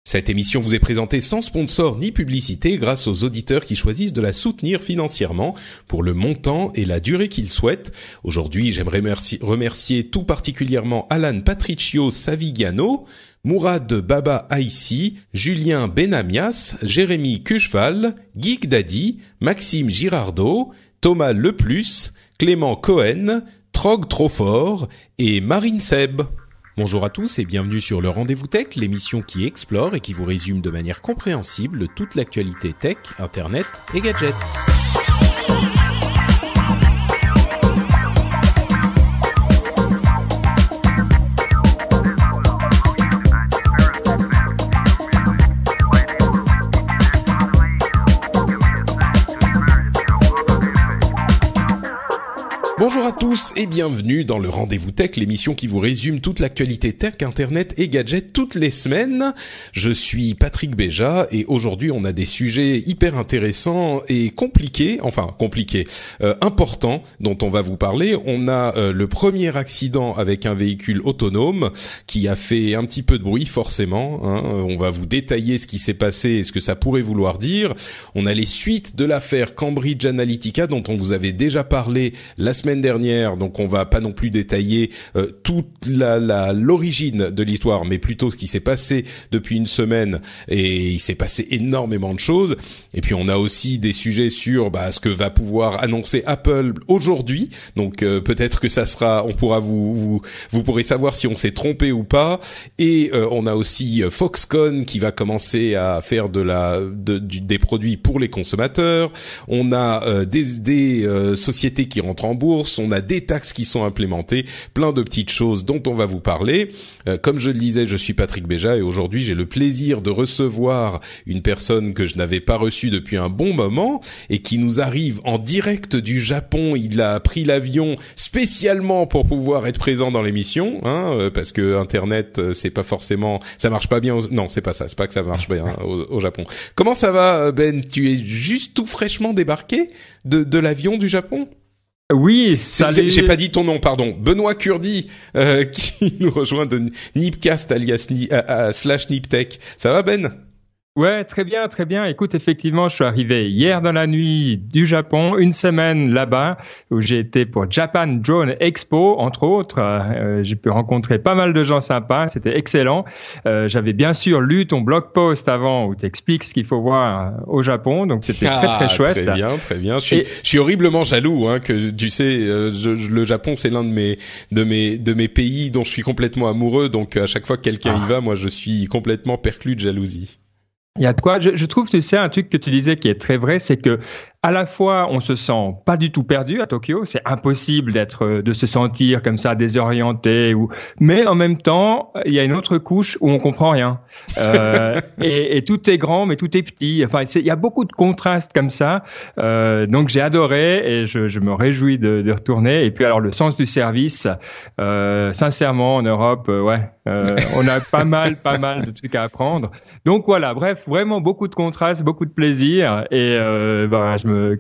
Cette émission vous est présentée sans sponsor ni publicité grâce aux auditeurs qui choisissent de la soutenir financièrement pour le montant et la durée qu'ils souhaitent. Aujourd'hui, j'aimerais remercier tout particulièrement Alan Patricio Savigiano, Mourad Baba Aïssi, Julien Benamias, Jérémy Cucheval, Geek Daddy, Maxime Girardot, Thomas Leplus, Clément Cohen, Trog Trofort et Marine Seb. Bonjour à tous et bienvenue sur le Rendez-vous Tech, l'émission qui explore et qui vous résume de manière compréhensible toute l'actualité tech, internet et gadgets. Bonjour à tous et bienvenue dans le Rendez-vous Tech, l'émission qui vous résume toute l'actualité tech, internet et gadgets toutes les semaines. Je suis Patrick Béja et aujourd'hui on a des sujets hyper intéressants et importants dont on va vous parler. On a le premier accident avec un véhicule autonome qui a fait un petit peu de bruit forcément. On va vous détailler ce qui s'est passé et ce que ça pourrait vouloir dire. On a les suites de l'affaire Cambridge Analytica dont on vous avait déjà parlé la semaine dernière, donc on va pas non plus détailler toute l'origine de l'histoire, mais plutôt ce qui s'est passé depuis une semaine, et il s'est passé énormément de choses. Et puis on a aussi des sujets sur ce que va pouvoir annoncer Apple aujourd'hui, donc peut-être que ça sera, on pourra vous pourrez savoir si on s'est trompé ou pas. Et on a aussi Foxconn qui va commencer à faire des produits pour les consommateurs. On a des sociétés qui rentrent en bourse. On a des taxes qui sont implémentées, plein de petites choses dont on va vous parler. Comme je le disais, je suis Patrick Béja et aujourd'hui j'ai le plaisir de recevoir une personne que je n'avais pas reçue depuis un bon moment et qui nous arrive en direct du Japon. Il a pris l'avion spécialement pour pouvoir être présent dans l'émission, parce que Internet, c'est pas forcément, ça marche pas bien. Non, c'est pas ça. C'est pas que ça marche bien au Japon. Comment ça va, Ben? Tu es juste tout fraîchement débarqué de l'avion du Japon? Oui, j'ai pas dit ton nom, pardon. Benoît Curdi, qui nous rejoint de Nipcast alias /Niptech. Ça va, Ben? Ouais, très bien, très bien. Écoute, effectivement, je suis arrivé hier dans la nuit du Japon, une semaine là-bas, où j'ai été pour Japan Drone Expo, entre autres. J'ai pu rencontrer pas mal de gens sympas, c'était excellent. J'avais bien sûr lu ton blog post avant, où tu expliques ce qu'il faut voir au Japon, donc c'était très très chouette. Très bien, très bien. Je suis horriblement jaloux, que tu sais, le Japon c'est l'un de mes pays dont je suis complètement amoureux, donc à chaque fois que quelqu'un y va, moi je suis complètement perclus de jalousie. Il y a de quoi. Je trouve, tu sais, un truc que tu disais qui est très vrai, c'est que à la fois, on se sent pas du tout perdu à Tokyo. C'est impossible de se sentir comme ça désorienté mais en même temps, il y a une autre couche où on comprend rien. Et tout est grand, mais tout est petit. Enfin, il y a beaucoup de contrastes comme ça. Donc, j'ai adoré et je me réjouis de retourner. Et puis, alors, le sens du service, sincèrement, en Europe, on a pas mal de trucs à apprendre. Donc, voilà. Bref, vraiment beaucoup de contrastes, beaucoup de plaisir. Et,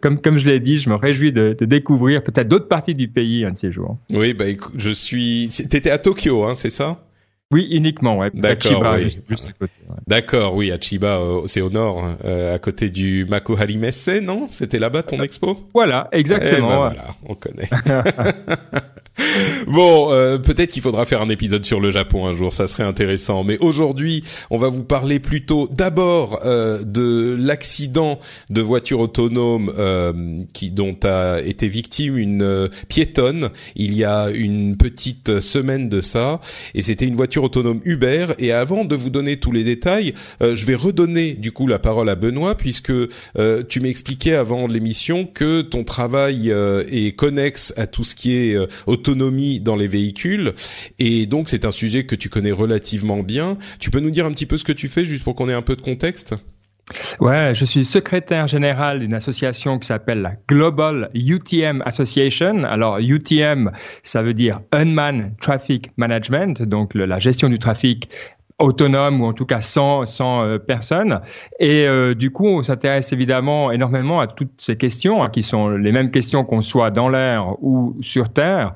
comme je l'ai dit, je me réjouis de découvrir peut-être d'autres parties du pays un de ces jours. Oui, t'étais à Tokyo, c'est ça? Oui, uniquement, ouais. D'accord, à Chiba, oui. juste à côté. Ouais. D'accord, oui, à Chiba, c'est au nord, à côté du Makuhari Messe, non? C'était là-bas ton expo? Voilà, exactement. Voilà, on connaît. Bon, peut-être qu'il faudra faire un épisode sur le Japon un jour, ça serait intéressant. Mais aujourd'hui, on va vous parler plutôt d'abord de l'accident de voiture autonome dont a été victime une piétonne il y a une petite semaine de ça. Et c'était une voiture autonome Uber. Et avant de vous donner tous les détails, je vais redonner du coup la parole à Benoît puisque tu m'expliquais avant l'émission que ton travail est connexe à tout ce qui est autonomie dans les véhicules et donc c'est un sujet que tu connais relativement bien. Tu peux nous dire un petit peu ce que tu fais juste pour qu'on ait un peu de contexte? Ouais, je suis secrétaire général d'une association qui s'appelle la Global UTM Association. Alors UTM, ça veut dire Unmanned Traffic Management, donc la gestion du trafic autonome ou en tout cas sans personne. Et du coup, on s'intéresse évidemment énormément à toutes ces questions, hein, qui sont les mêmes questions qu'on soit dans l'air ou sur Terre,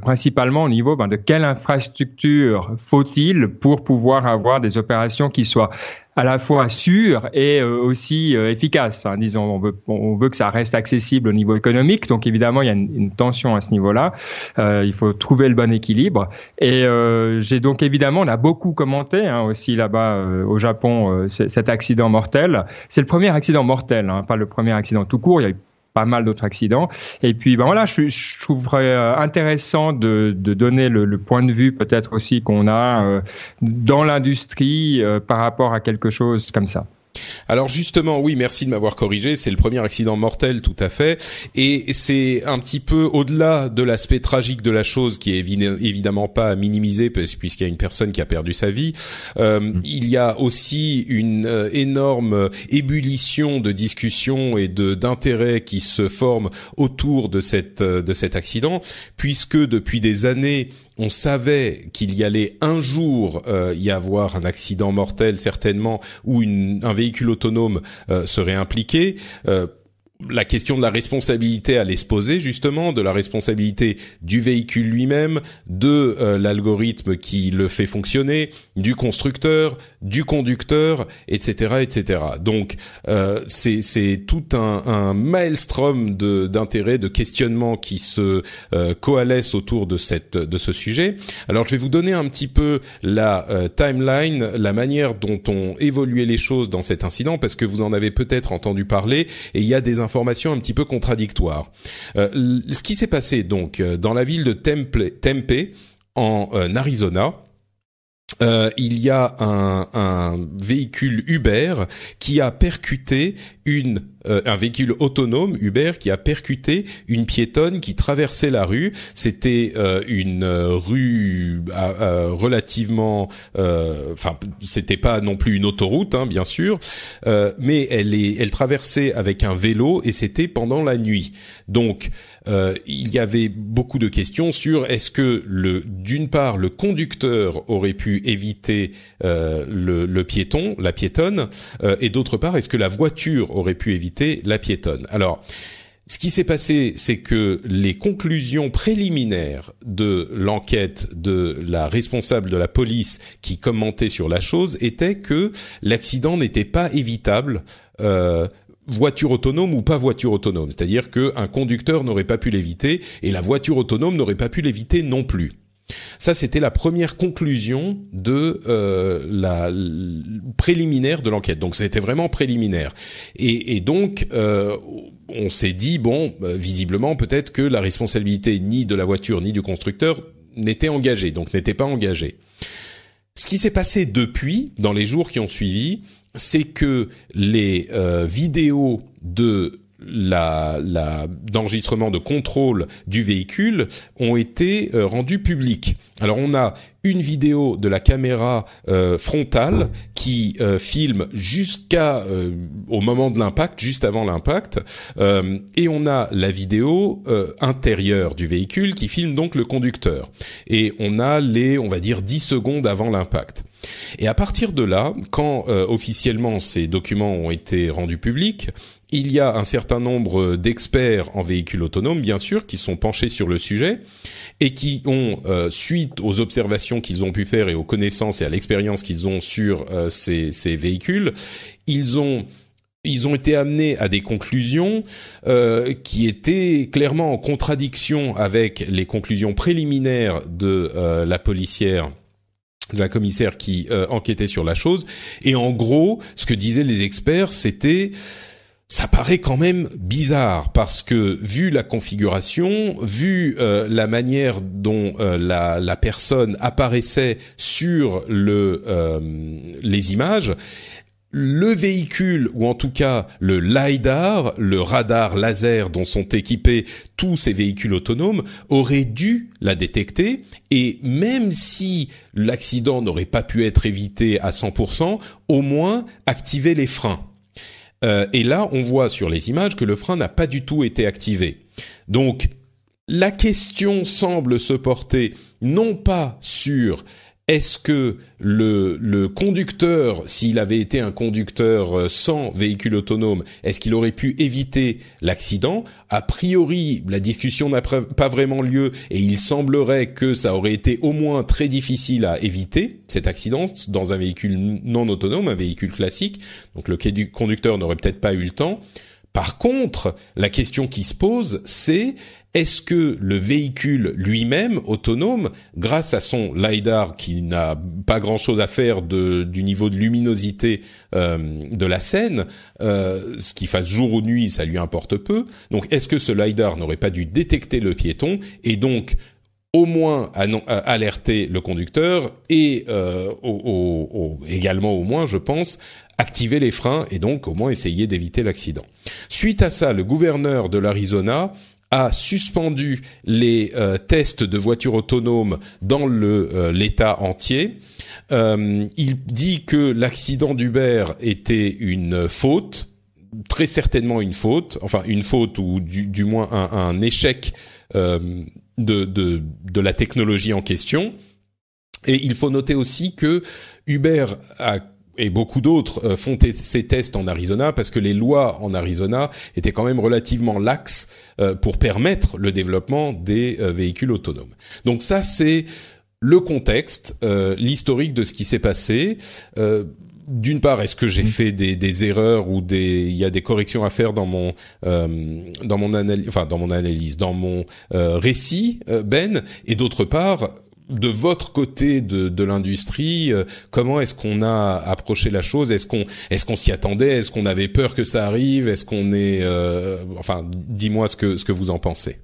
principalement au niveau de quelle infrastructure faut-il pour pouvoir avoir des opérations qui soient à la fois sûres et aussi efficaces. Hein. Disons, on veut que ça reste accessible au niveau économique, donc évidemment il y a une tension à ce niveau-là. Il faut trouver le bon équilibre. Et j'ai donc évidemment, on a beaucoup commenté aussi là-bas au Japon cet accident mortel. C'est le premier accident mortel, hein, pas le premier accident tout court. Il y a eu pas mal d'autres accidents. Et puis, voilà, je trouverais intéressant de donner le point de vue peut-être aussi qu'on a dans l'industrie par rapport à quelque chose comme ça. Alors justement, oui, merci de m'avoir corrigé. C'est le premier accident mortel, tout à fait, et c'est un petit peu au-delà de l'aspect tragique de la chose, qui est évidemment pas à minimiser, puisqu'il y a une personne qui a perdu sa vie. Il y a aussi une énorme ébullition de discussions et d'intérêts qui se forment autour de cet accident, puisque depuis des années, on savait qu'il y allait un jour y avoir un accident mortel certainement, où un véhicule autonome serait impliqué. La question de la responsabilité allait se poser, justement, de la responsabilité du véhicule lui-même, de l'algorithme qui le fait fonctionner, du constructeur, du conducteur, etc., etc. Donc c'est tout un maelstrom d'intérêts, de questionnements qui se coalescent autour de ce sujet. Alors je vais vous donner un petit peu la timeline, la manière dont ont évolué les choses dans cet incident, parce que vous en avez peut-être entendu parler, et il y a des informations un petit peu contradictoires. Ce qui s'est passé donc dans la ville de Tempe en Arizona, il y a un véhicule Uber qui a percuté un véhicule autonome Uber qui a percuté une piétonne qui traversait la rue. C'était une rue relativement, c'était pas non plus une autoroute, hein, bien sûr, mais elle traversait avec un vélo et c'était pendant la nuit. Donc il y avait beaucoup de questions sur est-ce que d'une part le conducteur aurait pu éviter le piéton, la piétonne, et d'autre part est-ce que la voiture aurait pu éviter la piétonne. Alors, ce qui s'est passé, c'est que les conclusions préliminaires de l'enquête de la responsable de la police qui commentait sur la chose étaient que l'accident n'était pas évitable, voiture autonome ou pas voiture autonome. C'est-à-dire qu'un conducteur n'aurait pas pu l'éviter et la voiture autonome n'aurait pas pu l'éviter non plus. Ça, c'était la première conclusion de la préliminaire de l'enquête. Donc, c'était vraiment préliminaire. Et donc, on s'est dit, visiblement, peut-être que la responsabilité ni de la voiture ni du constructeur n'était engagée, donc n'était pas engagée. Ce qui s'est passé depuis, dans les jours qui ont suivi, c'est que les vidéos d'enregistrement de contrôle du véhicule ont été rendues publiques. Alors on a une vidéo de la caméra frontale qui filme au moment de l'impact, juste avant l'impact, et on a la vidéo intérieure du véhicule qui filme donc le conducteur. Et on a on va dire 10 secondes avant l'impact. Et à partir de là, quand officiellement ces documents ont été rendus publics, il y a un certain nombre d'experts en véhicules autonomes, bien sûr, qui sont penchés sur le sujet et qui ont, suite aux observations qu'ils ont pu faire et aux connaissances et à l'expérience qu'ils ont sur ces véhicules, ils ont été amenés à des conclusions qui étaient clairement en contradiction avec les conclusions préliminaires de la commissaire qui enquêtait sur la chose. Et en gros, ce que disaient les experts, c'était ça paraît quand même bizarre parce que vu la configuration, vu la manière dont la personne apparaissait sur les images, le véhicule, ou en tout cas le LiDAR, le radar laser dont sont équipés tous ces véhicules autonomes, aurait dû la détecter, et même si l'accident n'aurait pas pu être évité à 100%, au moins activer les freins. Et là, on voit sur les images que le frein n'a pas du tout été activé. Donc, la question semble se porter non pas sur est-ce que le conducteur, s'il avait été un conducteur sans véhicule autonome, est-ce qu'il aurait pu éviter l'accident? A priori, la discussion n'a pas vraiment lieu et il semblerait que ça aurait été au moins très difficile à éviter cet accident dans un véhicule non autonome, un véhicule classique. Donc le conducteur n'aurait peut-être pas eu le temps. Par contre, la question qui se pose, c'est est-ce que le véhicule lui-même, autonome, grâce à son LiDAR qui n'a pas grand-chose à faire du niveau de luminosité de la scène, ce qu'il fasse jour ou nuit, ça lui importe peu. Donc, est-ce que ce LiDAR n'aurait pas dû détecter le piéton et donc au moins alerter le conducteur et également au moins, je pense, activer les freins et donc au moins essayer d'éviter l'accident. Suite à ça, le gouverneur de l'Arizona a suspendu les tests de voitures autonomes dans l'État entier. Il dit que l'accident d'Uber était une faute, très certainement une faute, enfin une faute ou du moins un échec de la technologie en question. Et il faut noter aussi que Uber et beaucoup d'autres font ces tests en Arizona parce que les lois en Arizona étaient quand même relativement laxes pour permettre le développement des véhicules autonomes. Donc ça, c'est le contexte, l'historique de ce qui s'est passé. D'une part, est-ce que j'ai fait des erreurs ou il y a des corrections à faire dans mon analyse, dans mon récit, Ben? Et d'autre part, de votre côté de l'industrie, comment est-ce qu'on a approché la chose? Est-ce qu'on s'y attendait? Est-ce qu'on avait peur que ça arrive? Est-ce qu'on est, dis-moi ce que vous en pensez.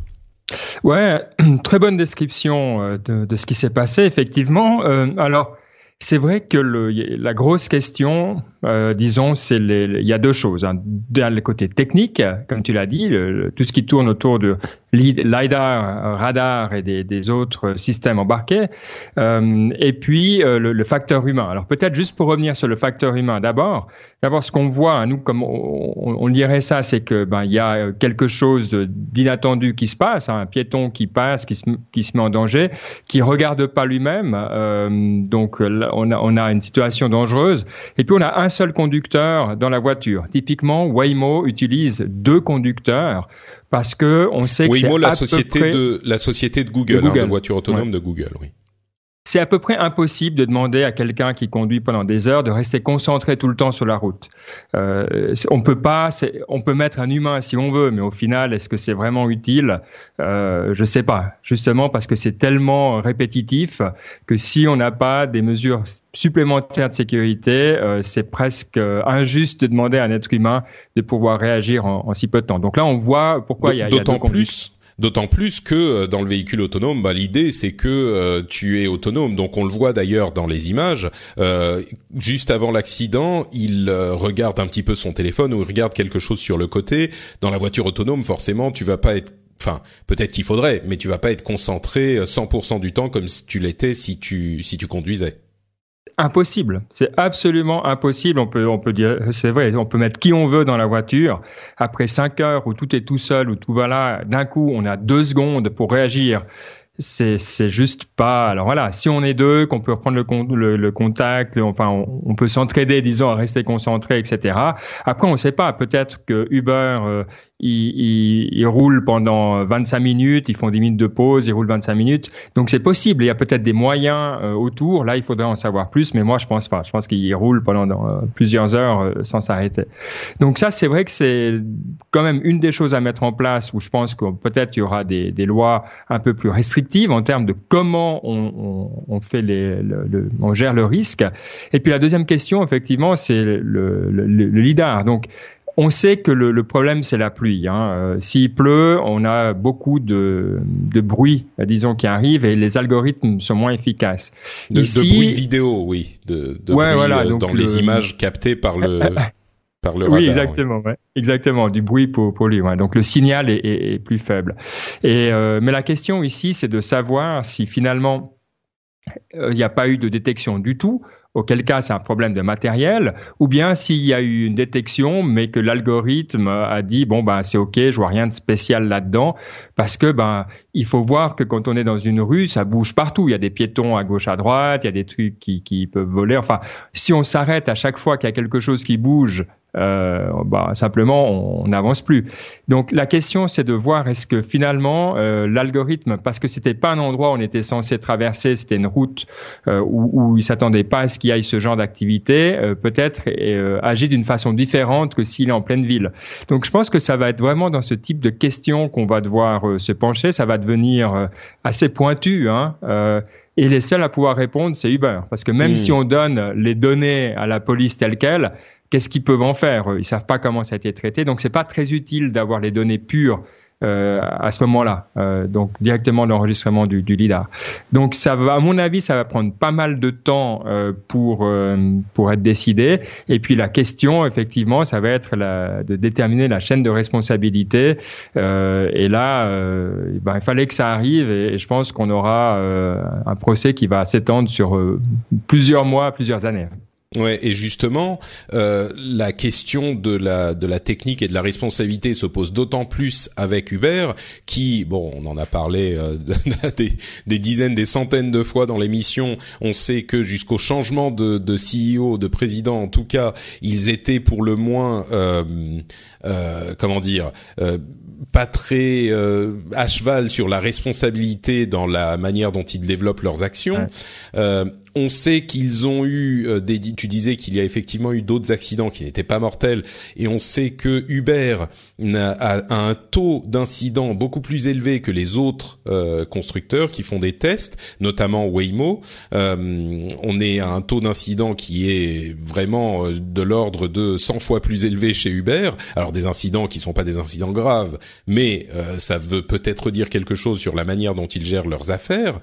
Ouais, très bonne description de ce qui s'est passé effectivement. Alors, c'est vrai que la grosse question, disons, il y a deux choses. Hein. D'un côté technique, comme tu l'as dit, tout ce qui tourne autour de LiDAR, radar et des autres systèmes embarqués, et puis le facteur humain. Alors peut-être juste pour revenir sur le facteur humain, d'abord ce qu'on voit, hein, nous comme on dirait ça, c'est que il y a quelque chose d'inattendu qui se passe, hein, un piéton qui passe, qui se met en danger, qui regarde pas lui-même, donc là, on a une situation dangereuse, et puis on a un seul conducteur dans la voiture. Typiquement, Waymo utilise deux conducteurs parce que on sait que Waymo, c'est la société de Google, hein, de voitures autonomes de Google, oui. C'est à peu près impossible de demander à quelqu'un qui conduit pendant des heures de rester concentré tout le temps sur la route. On peut mettre un humain si on veut, mais au final, est-ce que c'est vraiment utile? Je sais pas. Justement parce que c'est tellement répétitif que si on n'a pas des mesures supplémentaires de sécurité, c'est presque injuste de demander à un être humain de pouvoir réagir en si peu de temps. Donc là, on voit pourquoi il y a D'autant plus que dans le véhicule autonome, l'idée c'est que tu es autonome. Donc on le voit d'ailleurs dans les images. Juste avant l'accident, il regarde un petit peu son téléphone ou il regarde quelque chose sur le côté. Dans la voiture autonome, forcément, tu vas pas être... Enfin, peut-être qu'il faudrait, mais tu vas pas être concentré 100% du temps comme si tu l'étais si tu conduisais. Impossible, c'est absolument impossible. On peut dire, c'est vrai, on peut mettre qui on veut dans la voiture. Après 5 heures où tout est tout seul, où tout va là, d'un coup, on a 2 secondes pour réagir. C'est juste pas. Alors voilà, si on est deux, qu'on peut reprendre le contact, on peut s'entraider, disons, à rester concentré, etc. Après, on sait pas. Peut-être que Uber ils roulent pendant 25 minutes, ils font 10 minutes de pause, ils roulent 25 minutes. Donc c'est possible. Il y a peut-être des moyens autour. Là, il faudrait en savoir plus, mais moi je pense pas. Je pense qu'ils roulent pendant plusieurs heures sans s'arrêter. Donc ça, c'est vrai que c'est quand même une des choses à mettre en place où je pense que peut-être il y aura des lois un peu plus restrictives en termes de comment on fait on gère le risque. Et puis la deuxième question, effectivement, c'est le LiDAR. Donc on sait que le problème, c'est la pluie. Hein. S'il pleut, on a beaucoup de bruit, disons, qui arrive et les algorithmes sont moins efficaces. De bruit vidéo, oui. De bruit, voilà, dans les images captées par le radar. Oui, exactement. Ouais. Exactement, du bruit pour lui. Ouais. Donc le signal est plus faible. Mais la question ici, c'est de savoir si finalement il n'y a pas eu de détection du tout, auquel cas c'est un problème de matériel, ou bien s'il y a eu une détection, mais que l'algorithme a dit bon ben c'est ok, je vois rien de spécial là-dedans, parce que ben il faut voir que quand on est dans une rue, ça bouge partout. Il y a des piétons à gauche, à droite, il y a des trucs qui peuvent voler. Enfin, si on s'arrête à chaque fois qu'il y a quelque chose qui bouge, simplement on n'avance plus. Donc la question c'est de voir est-ce que finalement l'algorithme, parce que c'était pas un endroit où on était censé traverser, c'était une route où il s'attendait pas à ce qu'il y ait ce genre d'activité, peut-être agit d'une façon différente que s'il est en pleine ville. Donc je pense que ça va être vraiment dans ce type de questions qu'on va devoir se pencher. Ça va devenir assez pointu, hein. Et les seuls à pouvoir répondre, c'est Uber. Parce que même si on donne les données à la police telles quelles, qu'est-ce qu'ils peuvent en faire? Ils savent pas comment ça a été traité. Donc, c'est pas très utile d'avoir les données pures à ce moment-là. Donc, directement l'enregistrement du lidar. Donc, ça va, à mon avis, ça va prendre pas mal de temps pour être décidé. Et puis, la question, effectivement, ça va être de déterminer la chaîne de responsabilité. Et là, il fallait que ça arrive. Et je pense qu'on aura un procès qui va s'étendre sur plusieurs mois, plusieurs années. Ouais, et justement, la question de la technique et de la responsabilité se pose d'autant plus avec Uber, qui, bon, on en a parlé des dizaines, des centaines de fois dans l'émission. On sait que jusqu'au changement de CEO, de président, en tout cas, ils étaient pour le moins, pas très à cheval sur la responsabilité dans la manière dont ils développent leurs actions. Ouais. On sait qu'ils ont eu tu disais qu'il y a effectivement eu d'autres accidents qui n'étaient pas mortels, et on sait que Uber a un taux d'incidents beaucoup plus élevé que les autres constructeurs qui font des tests, notamment Waymo. On est à un taux d'incidents qui est vraiment de l'ordre de 100 fois plus élevé chez Uber. Alors des incidents qui sont pas des incidents graves, mais ça veut peut-être dire quelque chose sur la manière dont ils gèrent leurs affaires.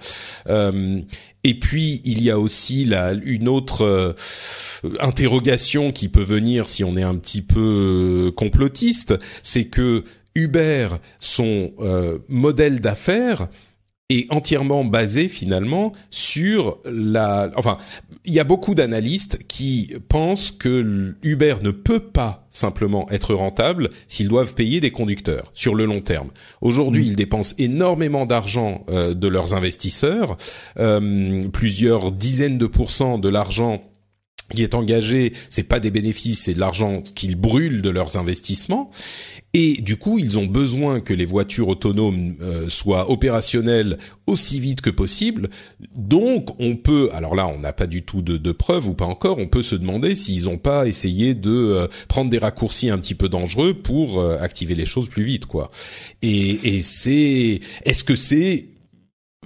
Et puis il y a aussi une autre interrogation qui peut venir si on est un petit peu complotiste, c'est que Uber, son modèle d'affaires est entièrement basé finalement sur il y a beaucoup d'analystes qui pensent que Uber ne peut pas simplement être rentable s'ils doivent payer des conducteurs sur le long terme. Aujourd'hui, ils dépensent énormément d'argent de leurs investisseurs, plusieurs dizaines de pourcents de l'argent qui est engagé, c'est pas des bénéfices, c'est de l'argent qu'ils brûlent de leurs investissements. Et du coup, ils ont besoin que les voitures autonomes soient opérationnelles aussi vite que possible. Donc, on peut, alors là, on n'a pas du tout de preuves ou pas encore, on peut se demander s'ils n'ont pas essayé de prendre des raccourcis un petit peu dangereux pour activer les choses plus vite, quoi. Et est-ce que c'est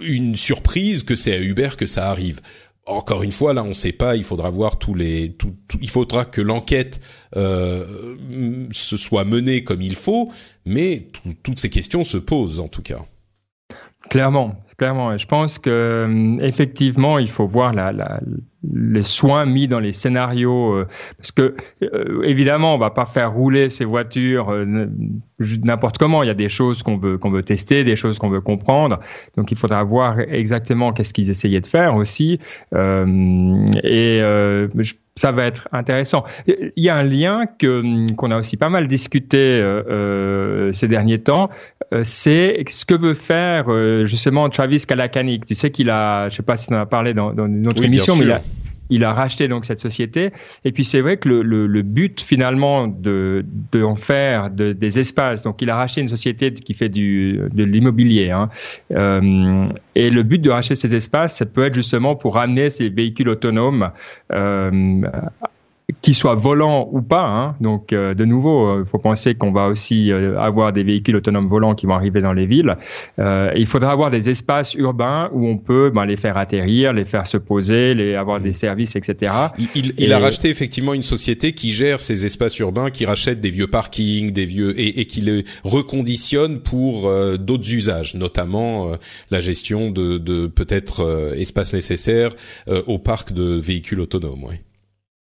une surprise que c'est à Uber que ça arrive? Encore une fois, là, on ne sait pas. Il faudra voir il faudra que l'enquête se soit menée comme il faut. Mais toutes ces questions se posent, en tout cas. Clairement. Je pense que effectivement, il faut voir les soins mis dans les scénarios, parce que évidemment, on va pas faire rouler ces voitures n'importe comment. Il y a des choses qu'on veut tester, des choses qu'on veut comprendre. Donc, il faudra voir exactement qu'est-ce qu'ils essayaient de faire aussi. Ça va être intéressant. Il y a un lien qu'on a aussi pas mal discuté ces derniers temps. C'est ce que veut faire justement Travis Kalanick. Tu sais qu'il a, je sais pas si on en a parlé dans une autre émission, mais il a racheté donc cette société. Et puis c'est vrai que le but finalement de en faire des espaces. Donc il a racheté une société qui fait de l'immobilier. Hein. Et le but de racheter ces espaces, ça peut être justement pour ramener ces véhicules autonomes. Qu'ils soient volants ou pas, hein. Donc de nouveau, il faut penser qu'on va aussi avoir des véhicules autonomes volants qui vont arriver dans les villes. Il faudra avoir des espaces urbains où on peut les faire atterrir, les faire se poser, avoir des services, etc. Il a racheté effectivement une société qui gère ces espaces urbains, qui rachète des vieux parkings, et qui les reconditionne pour d'autres usages, notamment la gestion de peut-être espaces nécessaires au parc de véhicules autonomes. Ouais.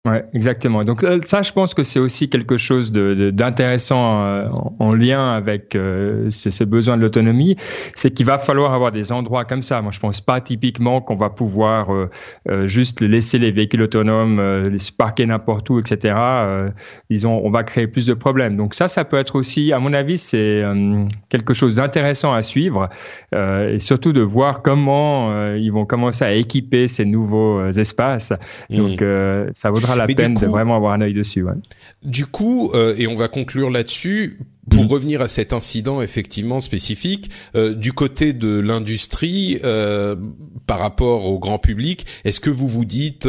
Ouais, exactement. Donc ça, je pense que c'est aussi quelque chose d'intéressant en lien avec ce besoin de l'autonomie, c'est qu'il va falloir avoir des endroits comme ça. Moi, je pense pas typiquement qu'on va pouvoir juste laisser les véhicules autonomes les parquer n'importe où, etc. Disons, on va créer plus de problèmes. Donc ça peut être aussi, à mon avis, c'est quelque chose d'intéressant à suivre et surtout de voir comment ils vont commencer à équiper ces nouveaux espaces. Donc ça vaudra la peine de vraiment avoir un œil dessus. Ouais. Du coup, et on va conclure là-dessus, pour revenir à cet incident effectivement spécifique, du côté de l'industrie, par rapport au grand public, est-ce que vous vous dites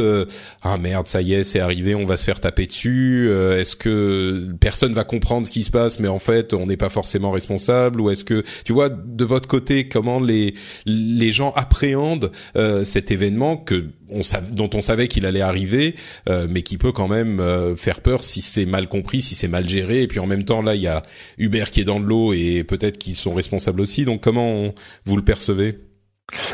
ah merde, ça y est, c'est arrivé, on va se faire taper dessus, est-ce que personne va comprendre ce qui se passe, mais en fait on n'est pas forcément responsable, ou est-ce que, tu vois, de votre côté, comment les gens appréhendent cet événement dont on savait qu'il allait arriver, mais qui peut quand même faire peur si c'est mal compris, si c'est mal géré, et puis en même temps là il y a Uber qui est dans l'eau et peut-être qu'ils sont responsables aussi. Donc comment vous le percevez?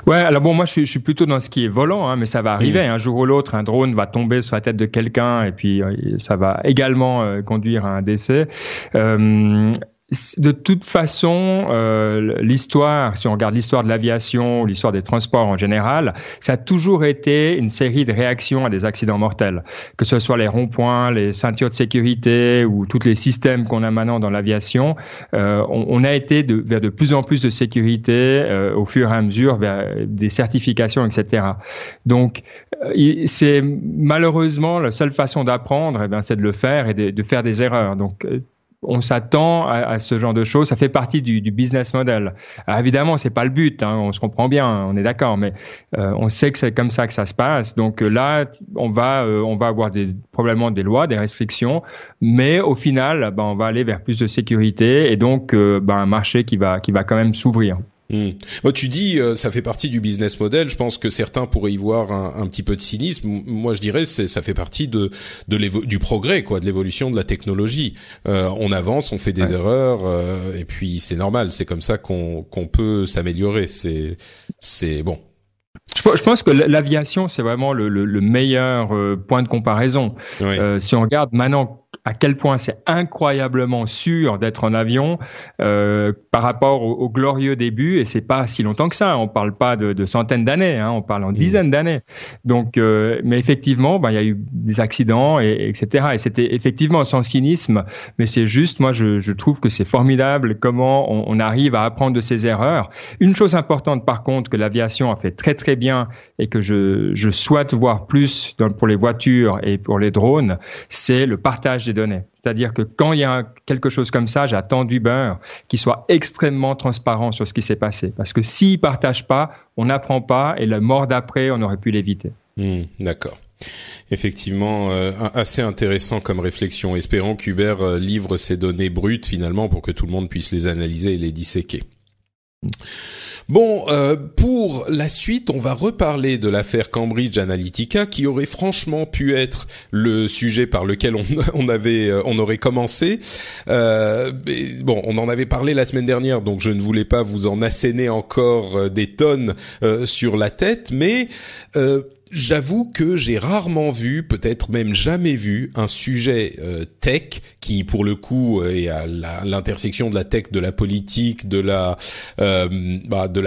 Ouais, alors bon, moi je suis plutôt dans ce qui est volant, hein, mais ça va arriver. Un jour ou l'autre, un drone va tomber sur la tête de quelqu'un et puis ça va également conduire à un décès. De toute façon, l'histoire, si on regarde l'histoire de l'aviation, l'histoire des transports en général, ça a toujours été une série de réactions à des accidents mortels. Que ce soit les ronds-points, les ceintures de sécurité ou tous les systèmes qu'on a maintenant dans l'aviation, on a été vers de plus en plus de sécurité au fur et à mesure, vers des certifications, etc. Donc, c'est malheureusement la seule façon d'apprendre, c'est de le faire et de faire des erreurs. Donc, on s'attend à ce genre de choses. Ça fait partie du business model. Alors évidemment, c'est pas le but. Hein, on se comprend bien, on est d'accord, mais on sait que c'est comme ça que ça se passe. Donc là, on va avoir probablement des lois, des restrictions, mais au final, on va aller vers plus de sécurité et donc un marché qui va quand même s'ouvrir. Moi, tu dis ça fait partie du business model. Je pense que certains pourraient y voir un petit peu de cynisme. Moi, je dirais ça fait partie du progrès, quoi, de l'évolution de la technologie. On avance, on fait des erreurs, et puis c'est normal. C'est comme ça qu'on peut s'améliorer. C'est bon. Je pense que l'aviation, c'est vraiment le meilleur point de comparaison. Oui. Si on regarde maintenant à quel point c'est incroyablement sûr d'être en avion par rapport au glorieux début, et c'est pas si longtemps que ça. On parle pas de centaines d'années, hein, on parle en dizaines d'années. Donc, mais effectivement, il y a eu des accidents, etc. Et c'était effectivement sans cynisme, mais c'est juste, moi, je trouve que c'est formidable comment on arrive à apprendre de ses erreurs. Une chose importante, par contre, que l'aviation a fait très très bien et que je souhaite voir plus pour les voitures et pour les drones, c'est le partage des données. C'est-à-dire que quand il y a quelque chose comme ça, j'attends d'Uber qu'il soit extrêmement transparent sur ce qui s'est passé. Parce que s'il partage pas, on n'apprend pas et la mort d'après, on aurait pu l'éviter. D'accord. Effectivement, assez intéressant comme réflexion. Espérons qu'Uber livre ces données brutes finalement pour que tout le monde puisse les analyser et les disséquer. Bon, pour la suite, on va reparler de l'affaire Cambridge Analytica, qui aurait franchement pu être le sujet par lequel on aurait commencé. Bon, on en avait parlé la semaine dernière, donc je ne voulais pas vous en asséner encore des tonnes sur la tête, mais j'avoue que j'ai rarement vu, peut-être même jamais vu, un sujet tech qui, pour le coup, est à l'intersection de la tech, de la politique, de la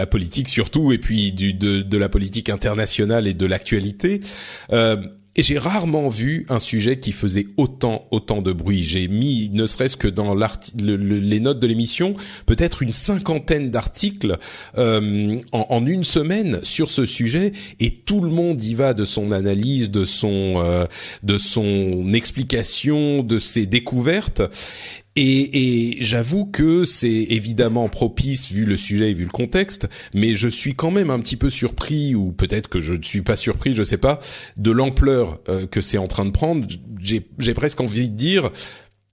politique surtout, et puis de la politique internationale et de l'actualité. Et j'ai rarement vu un sujet qui faisait autant de bruit. J'ai mis, ne serait-ce que dans les notes de l'émission, peut-être une 50aine d'articles en une semaine sur ce sujet, et tout le monde y va de son analyse, de son explication, de ses découvertes. Et j'avoue que c'est évidemment propice vu le sujet et vu le contexte, mais je suis quand même un petit peu surpris, ou peut-être que je ne suis pas surpris, je sais pas, de l'ampleur que c'est en train de prendre. J'ai presque envie de dire,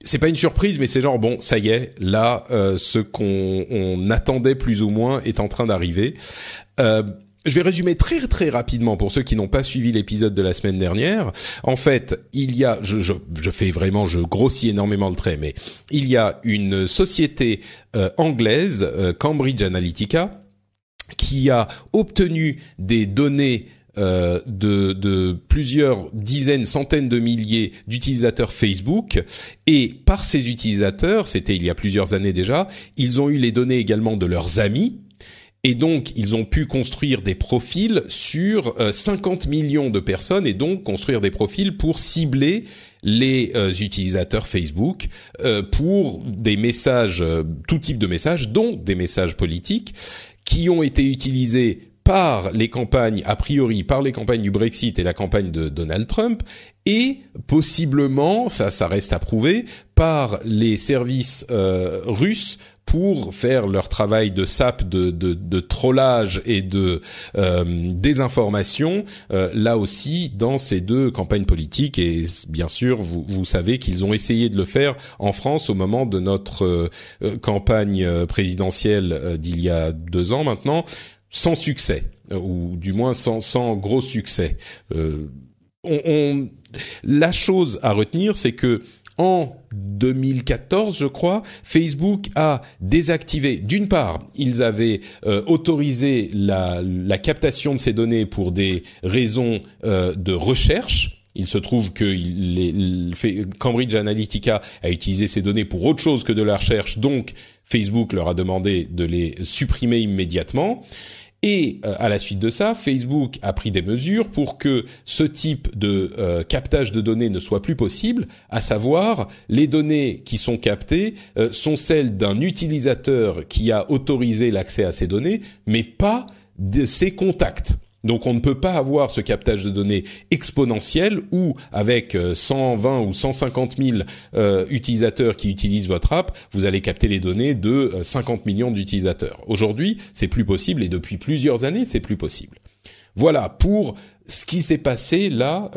c'est pas une surprise, mais c'est genre bon, ça y est, là, ce qu'on attendait plus ou moins est en train d'arriver. Je vais résumer très très rapidement pour ceux qui n'ont pas suivi l'épisode de la semaine dernière. En fait, il y a, je grossis énormément le trait, mais il y a une société anglaise, Cambridge Analytica, qui a obtenu des données de plusieurs dizaines, centaines de milliers d'utilisateurs Facebook, et par ces utilisateurs, c'était il y a plusieurs années déjà, ils ont eu les données également de leurs amis. Et donc, ils ont pu construire des profils sur 50 millions de personnes et donc construire des profils pour cibler les utilisateurs Facebook pour des messages, tout type de messages, dont des messages politiques qui ont été utilisés par les campagnes, a priori par les campagnes du Brexit et la campagne de Donald Trump, et possiblement, ça reste à prouver, par les services russes pour faire leur travail de sape, de trollage et de désinformation, là aussi dans ces deux campagnes politiques. Et bien sûr, vous savez qu'ils ont essayé de le faire en France au moment de notre campagne présidentielle d'il y a 2 ans maintenant, sans succès, ou du moins sans gros succès. La chose à retenir, c'est que en 2014, je crois, Facebook a désactivé. D'une part, ils avaient autorisé la captation de ces données pour des raisons de recherche. Il se trouve que Cambridge Analytica a utilisé ces données pour autre chose que de la recherche, donc Facebook leur a demandé de les supprimer immédiatement. Et à la suite de ça, Facebook a pris des mesures pour que ce type de captage de données ne soit plus possible, à savoir les données qui sont captées sont celles d'un utilisateur qui a autorisé l'accès à ces données, mais pas de ses contacts. Donc on ne peut pas avoir ce captage de données exponentiel où avec 120 ou 150 000 utilisateurs qui utilisent votre app, vous allez capter les données de 50 millions d'utilisateurs. Aujourd'hui, c'est plus possible et depuis plusieurs années, c'est plus possible. Voilà pour ce qui s'est passé là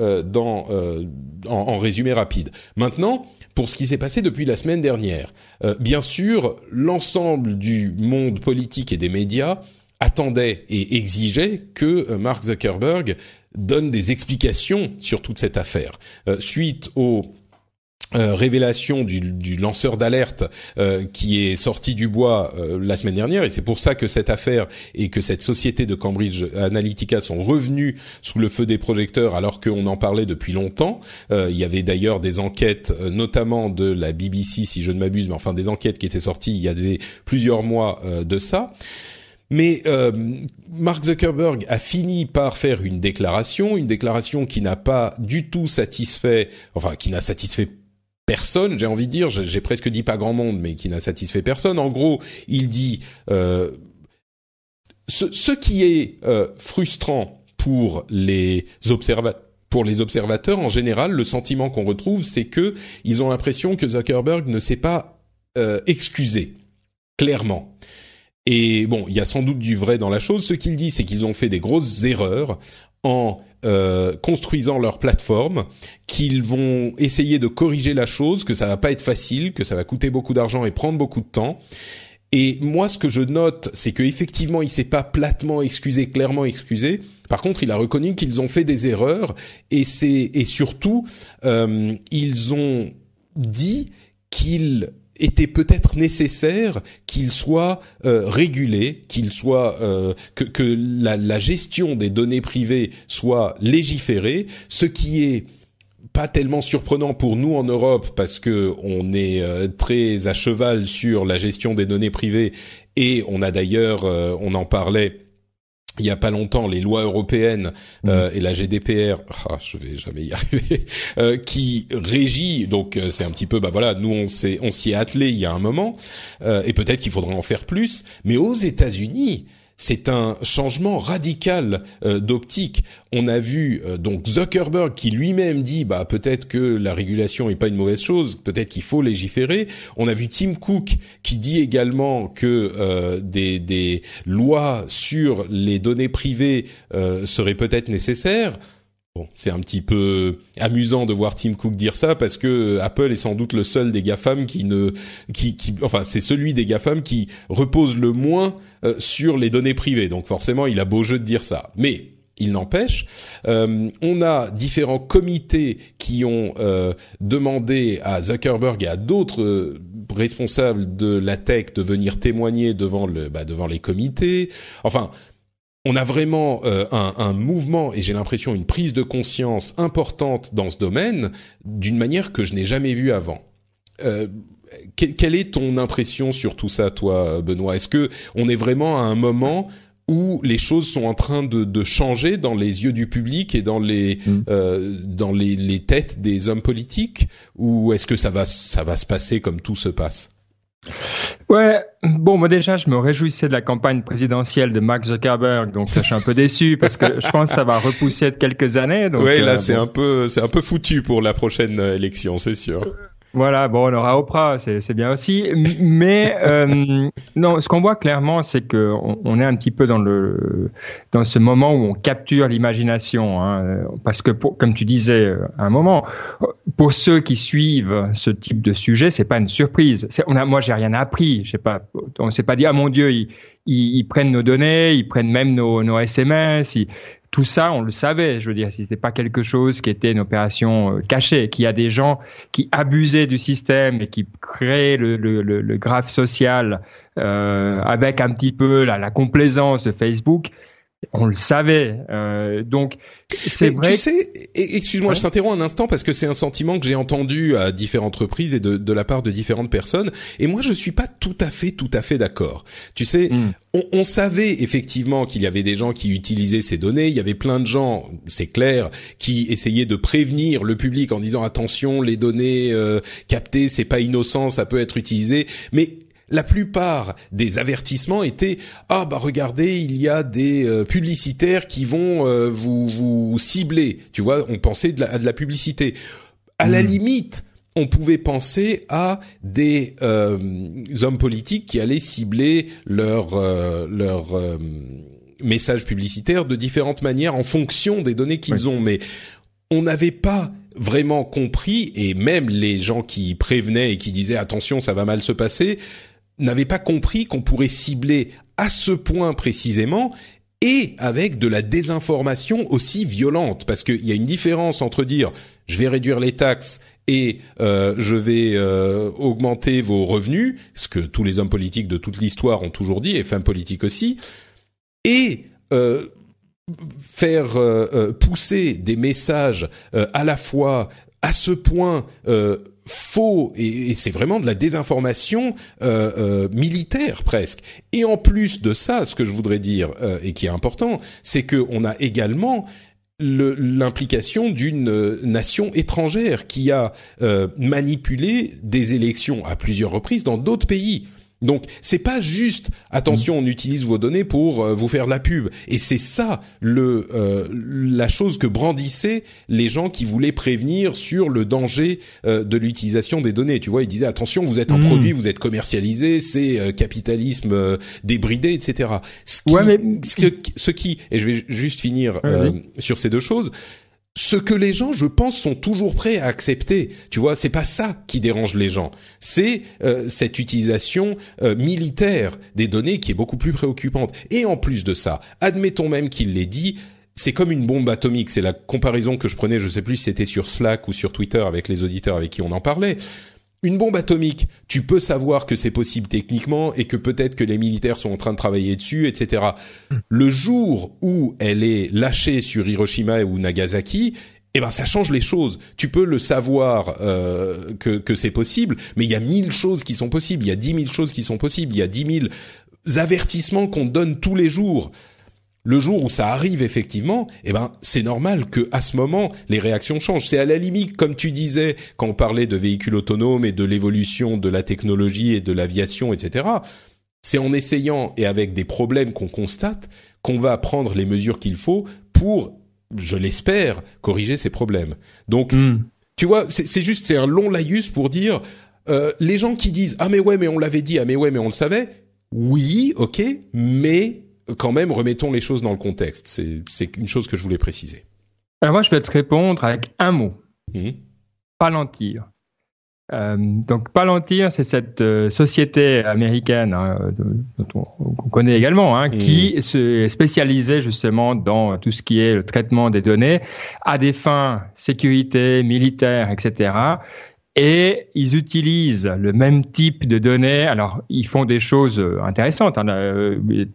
en résumé rapide. Maintenant, pour ce qui s'est passé depuis la semaine dernière, bien sûr, l'ensemble du monde politique et des médias attendait et exigeait que Mark Zuckerberg donne des explications sur toute cette affaire. Suite aux révélations du lanceur d'alerte qui est sorti du bois la semaine dernière, et c'est pour ça que cette affaire et que cette société de Cambridge Analytica sont revenus sous le feu des projecteurs alors qu'on en parlait depuis longtemps. Il y avait d'ailleurs des enquêtes, notamment de la BBC si je ne m'abuse, mais enfin des enquêtes qui étaient sorties il y a plusieurs mois de ça. Mais Mark Zuckerberg a fini par faire une déclaration qui n'a pas du tout satisfait, enfin qui n'a satisfait personne, j'ai envie de dire, j'ai presque dit pas grand monde, mais qui n'a satisfait personne. En gros, il dit ce qui est frustrant pour les observateurs en général, le sentiment qu'on retrouve, c'est que ils ont l'impression que Zuckerberg ne s'est pas excusé clairement. Et bon, il y a sans doute du vrai dans la chose. Ce qu'il dit, c'est qu'ils ont fait des grosses erreurs en construisant leur plateforme, qu'ils vont essayer de corriger la chose, que ça va pas être facile, que ça va coûter beaucoup d'argent et prendre beaucoup de temps. Et moi, ce que je note, c'est que effectivement, il s'est pas platement excusé, clairement excusé. Par contre, il a reconnu qu'ils ont fait des erreurs et surtout, ils ont dit qu'il était peut-être nécessaire qu'il soit régulé, que la gestion des données privées soit légiférée, ce qui est pas tellement surprenant pour nous en Europe parce que on est très à cheval sur la gestion des données privées et on a d'ailleurs on en parlait il y a pas longtemps, les lois européennes et la GDPR, je vais jamais y arriver, qui régit. Donc c'est un petit peu, voilà, nous on s'y est attelé il y a un moment, et peut-être qu'il faudrait en faire plus. Mais aux États-Unis, c'est un changement radical d'optique. On a vu donc Zuckerberg qui lui-même dit peut-être que la régulation est pas une mauvaise chose, peut-être qu'il faut légiférer. On a vu Tim Cook qui dit également que des lois sur les données privées seraient peut-être nécessaires. Bon, c'est un petit peu amusant de voir Tim Cook dire ça parce que Apple est sans doute le seul des GAFAM enfin c'est celui des GAFAM qui repose le moins sur les données privées. Donc forcément, il a beau jeu de dire ça. Mais il n'empêche, on a différents comités qui ont demandé à Zuckerberg et à d'autres responsables de la tech de venir témoigner devant les comités. Enfin, on a vraiment un mouvement et j'ai l'impression une prise de conscience importante dans ce domaine d'une manière que je n'ai jamais vue avant. Quelle est ton impression sur tout ça, toi, Benoît? Est-ce que on est vraiment à un moment où les choses sont en train de changer dans les yeux du public et dans les têtes des hommes politiques, ou est-ce que ça va se passer comme tout se passe? Ouais, bon, moi déjà, je me réjouissais de la campagne présidentielle de Mark Zuckerberg, donc je suis un peu déçu parce que je pense que ça va repousser de quelques années. Donc, ouais, là, c'est un peu foutu pour la prochaine élection, c'est sûr. Voilà, bon, on aura Oprah, c'est bien aussi, mais non, ce qu'on voit clairement, c'est que on est un petit peu dans ce moment où on capture l'imagination, hein, parce que comme tu disais à un moment, pour ceux qui suivent ce type de sujet, c'est pas une surprise. Moi, j'ai rien appris, je sais pas, on s'est pas dit ah mon Dieu, ils prennent nos données, ils prennent même nos SMS. Tout ça, on le savait. Je veux dire, si c'était pas quelque chose qui était une opération cachée, qu'il y a des gens qui abusaient du système et qui créaient le graphe social avec un petit peu la complaisance de Facebook. On le savait, donc c'est vrai. Tu sais, excuse-moi, je t'interromps un instant parce que c'est un sentiment que j'ai entendu à différentes reprises et de la part de différentes personnes. Et moi, je suis pas tout à fait d'accord. Tu sais, on savait effectivement qu'il y avait des gens qui utilisaient ces données. Il y avait plein de gens, c'est clair, qui essayaient de prévenir le public en disant attention, les données captées, c'est pas innocent, ça peut être utilisé. Mais la plupart des avertissements étaient regardez, il y a des publicitaires qui vont vous cibler. Tu vois, on pensait à de la publicité. À la limite, on pouvait penser à des hommes politiques qui allaient cibler leur messages publicitaires de différentes manières en fonction des données qu'ils ont. Mais on n'avait pas vraiment compris, et même les gens qui prévenaient et qui disaient attention, ça va mal se passer, n'avait pas compris qu'on pourrait cibler à ce point précisément et avec de la désinformation aussi violente. Parce qu'il y a une différence entre dire je vais réduire les taxes et je vais augmenter vos revenus, ce que tous les hommes politiques de toute l'histoire ont toujours dit, et femmes politiques aussi, et faire pousser des messages à la fois à ce point faux, et c'est vraiment de la désinformation militaire presque. Et en plus de ça, ce que je voudrais dire et qui est important, c'est que on a également l'implication d'une nation étrangère qui a manipulé des élections à plusieurs reprises dans d'autres pays. Donc c'est pas juste attention, on utilise vos données pour vous faire de la pub, et c'est ça la chose que brandissaient les gens qui voulaient prévenir sur le danger de l'utilisation des données. Tu vois, ils disaient attention, vous êtes un produit, vous êtes commercialisé, c'est capitalisme débridé, etc. Ce qui et je vais juste finir sur ces deux choses. Ce que les gens, je pense, sont toujours prêts à accepter. Tu vois, c'est pas ça qui dérange les gens. C'est cette utilisation militaire des données qui est beaucoup plus préoccupante. Et en plus de ça, admettons même qu'il l'ait dit, c'est comme une bombe atomique. C'est la comparaison que je prenais, je sais plus si c'était sur Slack ou sur Twitter avec les auditeurs avec qui on en parlait. Une bombe atomique, tu peux savoir que c'est possible techniquement et que peut-être que les militaires sont en train de travailler dessus, etc. Le jour où elle est lâchée sur Hiroshima ou Nagasaki, eh ben ça change les choses. Tu peux le savoir que c'est possible, mais il y a 1000 choses qui sont possibles, il y a 10 000 choses qui sont possibles, il y a 10 000 avertissements qu'on donne tous les jours. Le jour où ça arrive effectivement, eh ben c'est normal que à ce moment les réactions changent. C'est à la limite, comme tu disais quand on parlait de véhicules autonomes et de l'évolution de la technologie et de l'aviation, etc. C'est en essayant et avec des problèmes qu'on constate qu'on va prendre les mesures qu'il faut pour, je l'espère, corriger ces problèmes. Donc, tu vois, c'est un long laïus pour dire les gens qui disent ah mais ouais mais on l'avait dit, ah mais ouais mais on le savait. Oui, ok, mais quand même, remettons les choses dans le contexte. C'est une chose que je voulais préciser. Alors moi, je vais te répondre avec un mot. Palantir. Donc Palantir, c'est cette société américaine dont on connaît également, qui se spécialisait justement dans tout ce qui est le traitement des données à des fins sécurité, militaire, etc. Et ils utilisent le même type de données. Alors, ils font des choses intéressantes,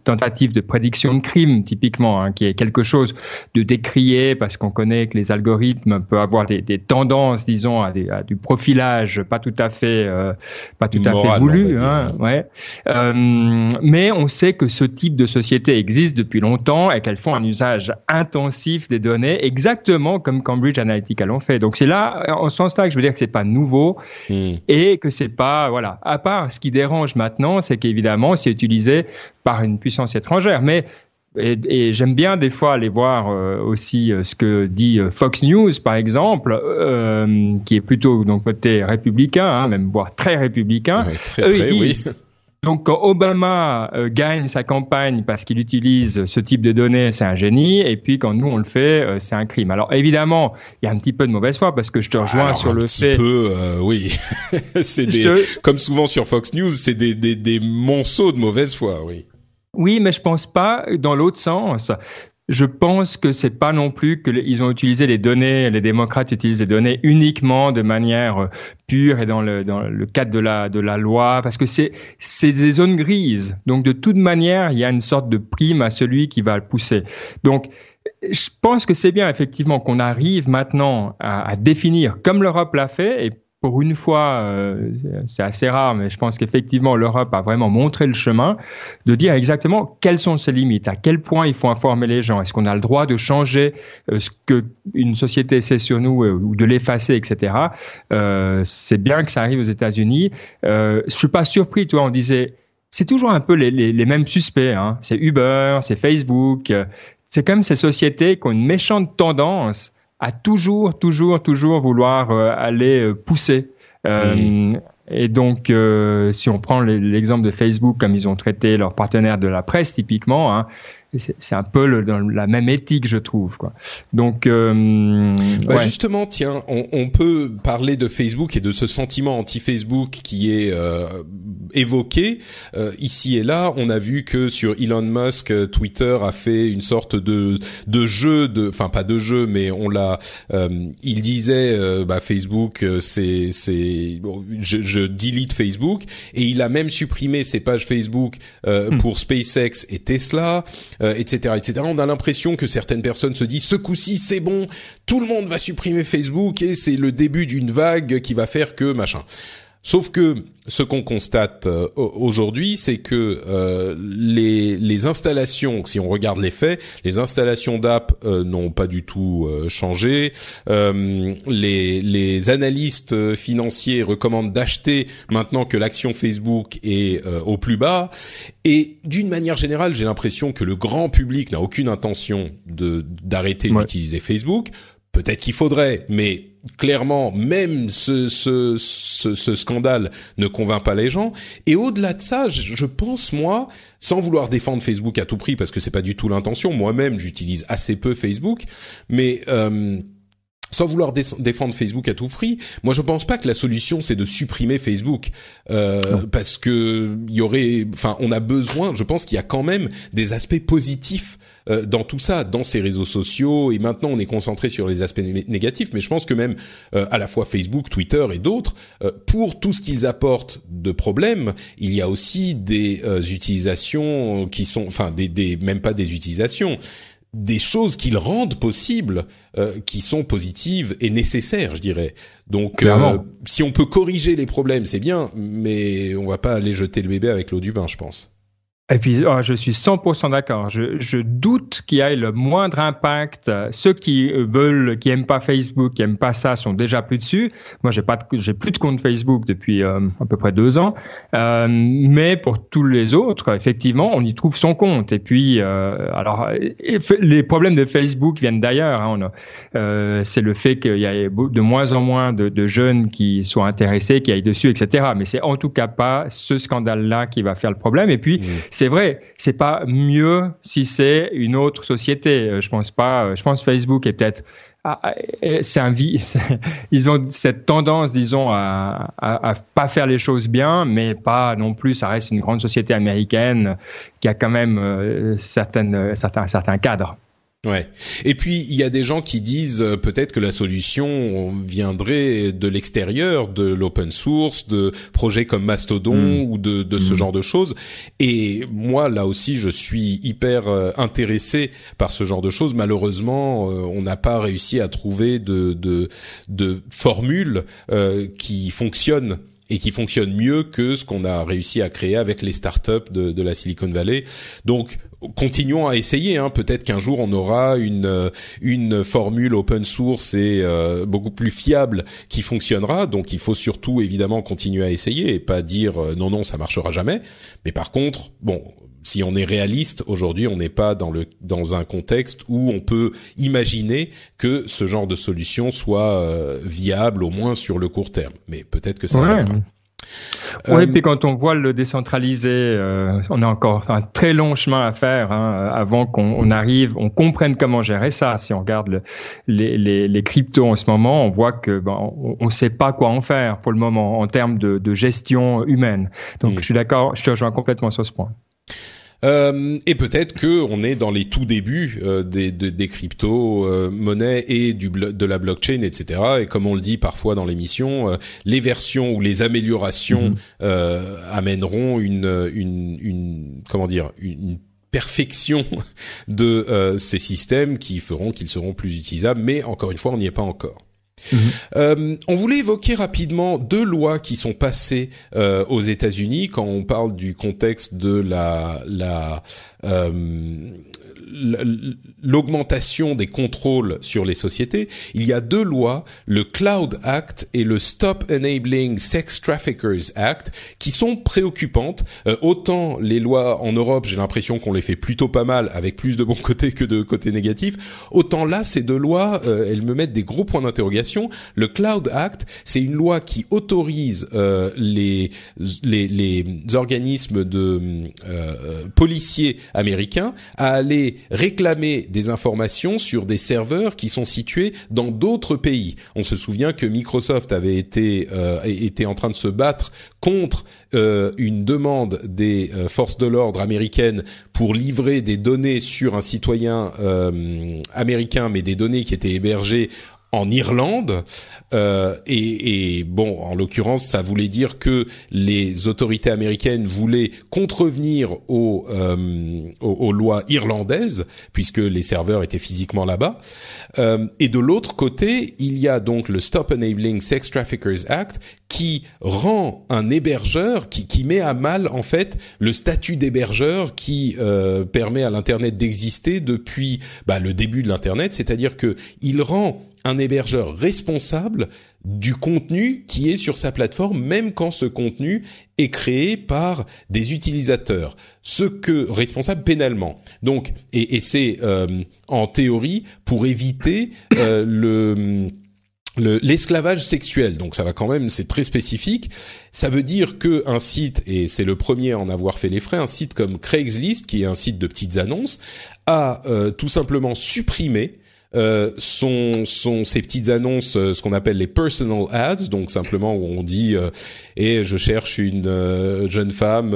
tentatives de prédiction de crime, typiquement, qui est quelque chose de décrié parce qu'on connaît que les algorithmes peuvent avoir des tendances, disons, à du profilage pas tout à fait voulu. Mais on sait que ce type de société existe depuis longtemps et qu'elles font un usage intensif des données, exactement comme Cambridge Analytica l'ont fait. Donc, c'est là, en ce sens-là, que je veux dire que c'est pas nouveau. Et que c'est pas, voilà. À part, ce qui dérange maintenant, c'est qu'évidemment, c'est utilisé par une puissance étrangère. Mais et j'aime bien des fois aller voir aussi ce que dit Fox News, par exemple, qui est plutôt donc côté républicain, même voire très républicain. Ouais, oui. Donc, quand Obama gagne sa campagne parce qu'il utilise ce type de données, c'est un génie. Et puis, quand nous, on le fait, c'est un crime. Alors, évidemment, il y a un petit peu de mauvaise foi parce que je te rejoins sur le fait... oui. Comme souvent sur Fox News, c'est des monceaux de mauvaise foi, oui. Oui, mais je pense pas dans l'autre sens. Je pense que c'est pas non plus que ils ont utilisé les données, les démocrates utilisent les données uniquement de manière pure et dans le cadre de la loi, parce que c'est des zones grises. Donc de toute manière, il y a une sorte de prime à celui qui va le pousser. Donc je pense que c'est bien effectivement qu'on arrive maintenant à définir, comme l'Europe l'a fait, et pour une fois, c'est assez rare, mais je pense qu'effectivement l'Europe a vraiment montré le chemin de dire exactement quelles sont ses limites, à quel point il faut informer les gens. Est-ce qu'on a le droit de changer ce que une société sait sur nous ou de l'effacer, etc. C'est bien que ça arrive aux États-Unis. Je suis pas surpris, toi, on disait, c'est toujours un peu les mêmes suspects. C'est Uber, c'est Facebook. C'est comme ces sociétés qui ont une méchante tendance à toujours vouloir aller pousser. Et donc, si on prend l'exemple de Facebook, comme ils ont traité leurs partenaires de la presse, typiquement, c'est un peu dans la même éthique, je trouve, quoi. Donc, justement, tiens, on peut parler de Facebook et de ce sentiment anti-Facebook qui est évoqué ici et là. On a vu que sur Elon Musk, Twitter a fait une sorte de jeu, enfin pas de jeu, mais il disait, Facebook, je delete Facebook, et il a même supprimé ses pages Facebook pour SpaceX et Tesla. Etc. On a l'impression que certaines personnes se disent, ce coup-ci, c'est bon, tout le monde va supprimer Facebook et c'est le début d'une vague qui va faire que machin. Sauf que ce qu'on constate aujourd'hui, c'est que les installations, si on regarde les faits, les installations d'app n'ont pas du tout changé. Les analystes financiers recommandent d'acheter maintenant que l'action Facebook est au plus bas. Et d'une manière générale, j'ai l'impression que le grand public n'a aucune intention d'arrêter d'utiliser Facebook. Peut-être qu'il faudrait, mais clairement, même ce scandale ne convainc pas les gens. Et au-delà de ça, je pense, moi, sans vouloir défendre Facebook à tout prix, parce que c'est pas du tout l'intention. Moi-même, j'utilise assez peu Facebook, mais sans vouloir défendre Facebook à tout prix, moi je pense pas que la solution c'est de supprimer Facebook, parce que on a besoin. Je pense qu'il y a quand même des aspects positifs dans tout ça, dans ces réseaux sociaux. Et maintenant on est concentré sur les aspects négatifs, mais je pense que même à la fois Facebook, Twitter et d'autres, pour tout ce qu'ils apportent de problèmes, il y a aussi des utilisations qui sont, même pas des utilisations, des choses qu'ils rendent possibles, qui sont positives et nécessaires, je dirais. Donc, si on peut corriger les problèmes, c'est bien, mais on va pas aller jeter le bébé avec l'eau du bain, je pense. Et puis, je suis 100% d'accord. Je doute qu'il y ait le moindre impact. Ceux qui aiment pas Facebook, qui aiment pas ça, sont déjà plus dessus. Moi, j'ai plus de compte Facebook depuis à peu près 2 ans. Mais pour tous les autres, effectivement, on y trouve son compte. Et puis, alors, les problèmes de Facebook viennent d'ailleurs. C'est le fait qu'il y a de moins en moins de jeunes qui sont intéressés, qui aillent dessus, etc. Mais c'est en tout cas pas ce scandale-là qui va faire le problème. Et puis, c'est vrai, c'est pas mieux si c'est une autre société. Je pense pas. Je pense que Facebook est peut-être, ils ont cette tendance, disons, à pas faire les choses bien, mais pas non plus. Ça reste une grande société américaine qui a quand même certains cadres. Ouais. Et puis il y a des gens qui disent peut-être que la solution viendrait de l'extérieur, de l'open source, de projets comme Mastodon ou de ce genre de choses. Et moi là aussi je suis hyper intéressé par ce genre de choses. Malheureusement, on n'a pas réussi à trouver de formule qui fonctionne et qui fonctionne mieux que ce qu'on a réussi à créer avec les startups de la Silicon Valley. Donc continuons à essayer, hein. Peut-être qu'un jour on aura une formule open source et beaucoup plus fiable qui fonctionnera. Donc il faut surtout évidemment continuer à essayer et pas dire non ça marchera jamais. Mais par contre, bon, si on est réaliste, aujourd'hui on n'est pas dans un contexte où on peut imaginer que ce genre de solution soit viable au moins sur le court terme. Mais peut-être que ça arrivera. Oui, puis quand on voit le décentralisé, on a encore un très long chemin à faire avant qu'on arrive, on comprenne comment gérer ça. Si on regarde les cryptos en ce moment, on voit que on sait pas quoi en faire pour le moment en termes de gestion humaine. Donc je suis d'accord, je te rejoins complètement sur ce point. Et peut-être que on est dans les tout débuts des crypto monnaies et de la blockchain, etc. Et comme on le dit parfois dans l'émission, les versions ou les améliorations amèneront une perfection de ces systèmes qui feront qu'ils seront plus utilisables. Mais encore une fois, on n'y est pas encore. On voulait évoquer rapidement deux lois qui sont passées aux États-Unis quand on parle du contexte de l'augmentation des contrôles sur les sociétés. Il y a deux lois, le Cloud Act et le Stop Enabling Sex Traffickers Act, qui sont préoccupantes. Autant les lois en Europe, j'ai l'impression qu'on les fait plutôt pas mal, avec plus de bons côtés que de côtés négatifs. Autant là, ces deux lois, elles me mettent des gros points d'interrogation. Le Cloud Act, c'est une loi qui autorise les organismes de policiers américains à aller réclamer des informations sur des serveurs qui sont situés dans d'autres pays. On se souvient que Microsoft avait était en train de se battre contre une demande des forces de l'ordre américaines pour livrer des données sur un citoyen américain, mais des données qui étaient hébergées en Irlande, et bon, en l'occurrence, ça voulait dire que les autorités américaines voulaient contrevenir aux lois irlandaises, puisque les serveurs étaient physiquement là-bas. Et de l'autre côté, il y a donc le Stop Enabling Sex Traffickers Act, qui rend un hébergeur, qui met à mal en fait le statut d'hébergeur qui permet à l'internet d'exister depuis le début de l'internet, c'est-à-dire que il rend un hébergeur responsable du contenu qui est sur sa plateforme, même quand ce contenu est créé par des utilisateurs, responsable pénalement. Donc, et c'est en théorie pour éviter l'esclavage sexuel. Donc ça va quand même, c'est très spécifique. Ça veut dire que un site, et c'est le premier à en avoir fait les frais, un site comme Craigslist, qui est un site de petites annonces, a tout simplement supprimé ces petites annonces, ce qu'on appelle les personal ads, donc simplement où on dit et je cherche une jeune femme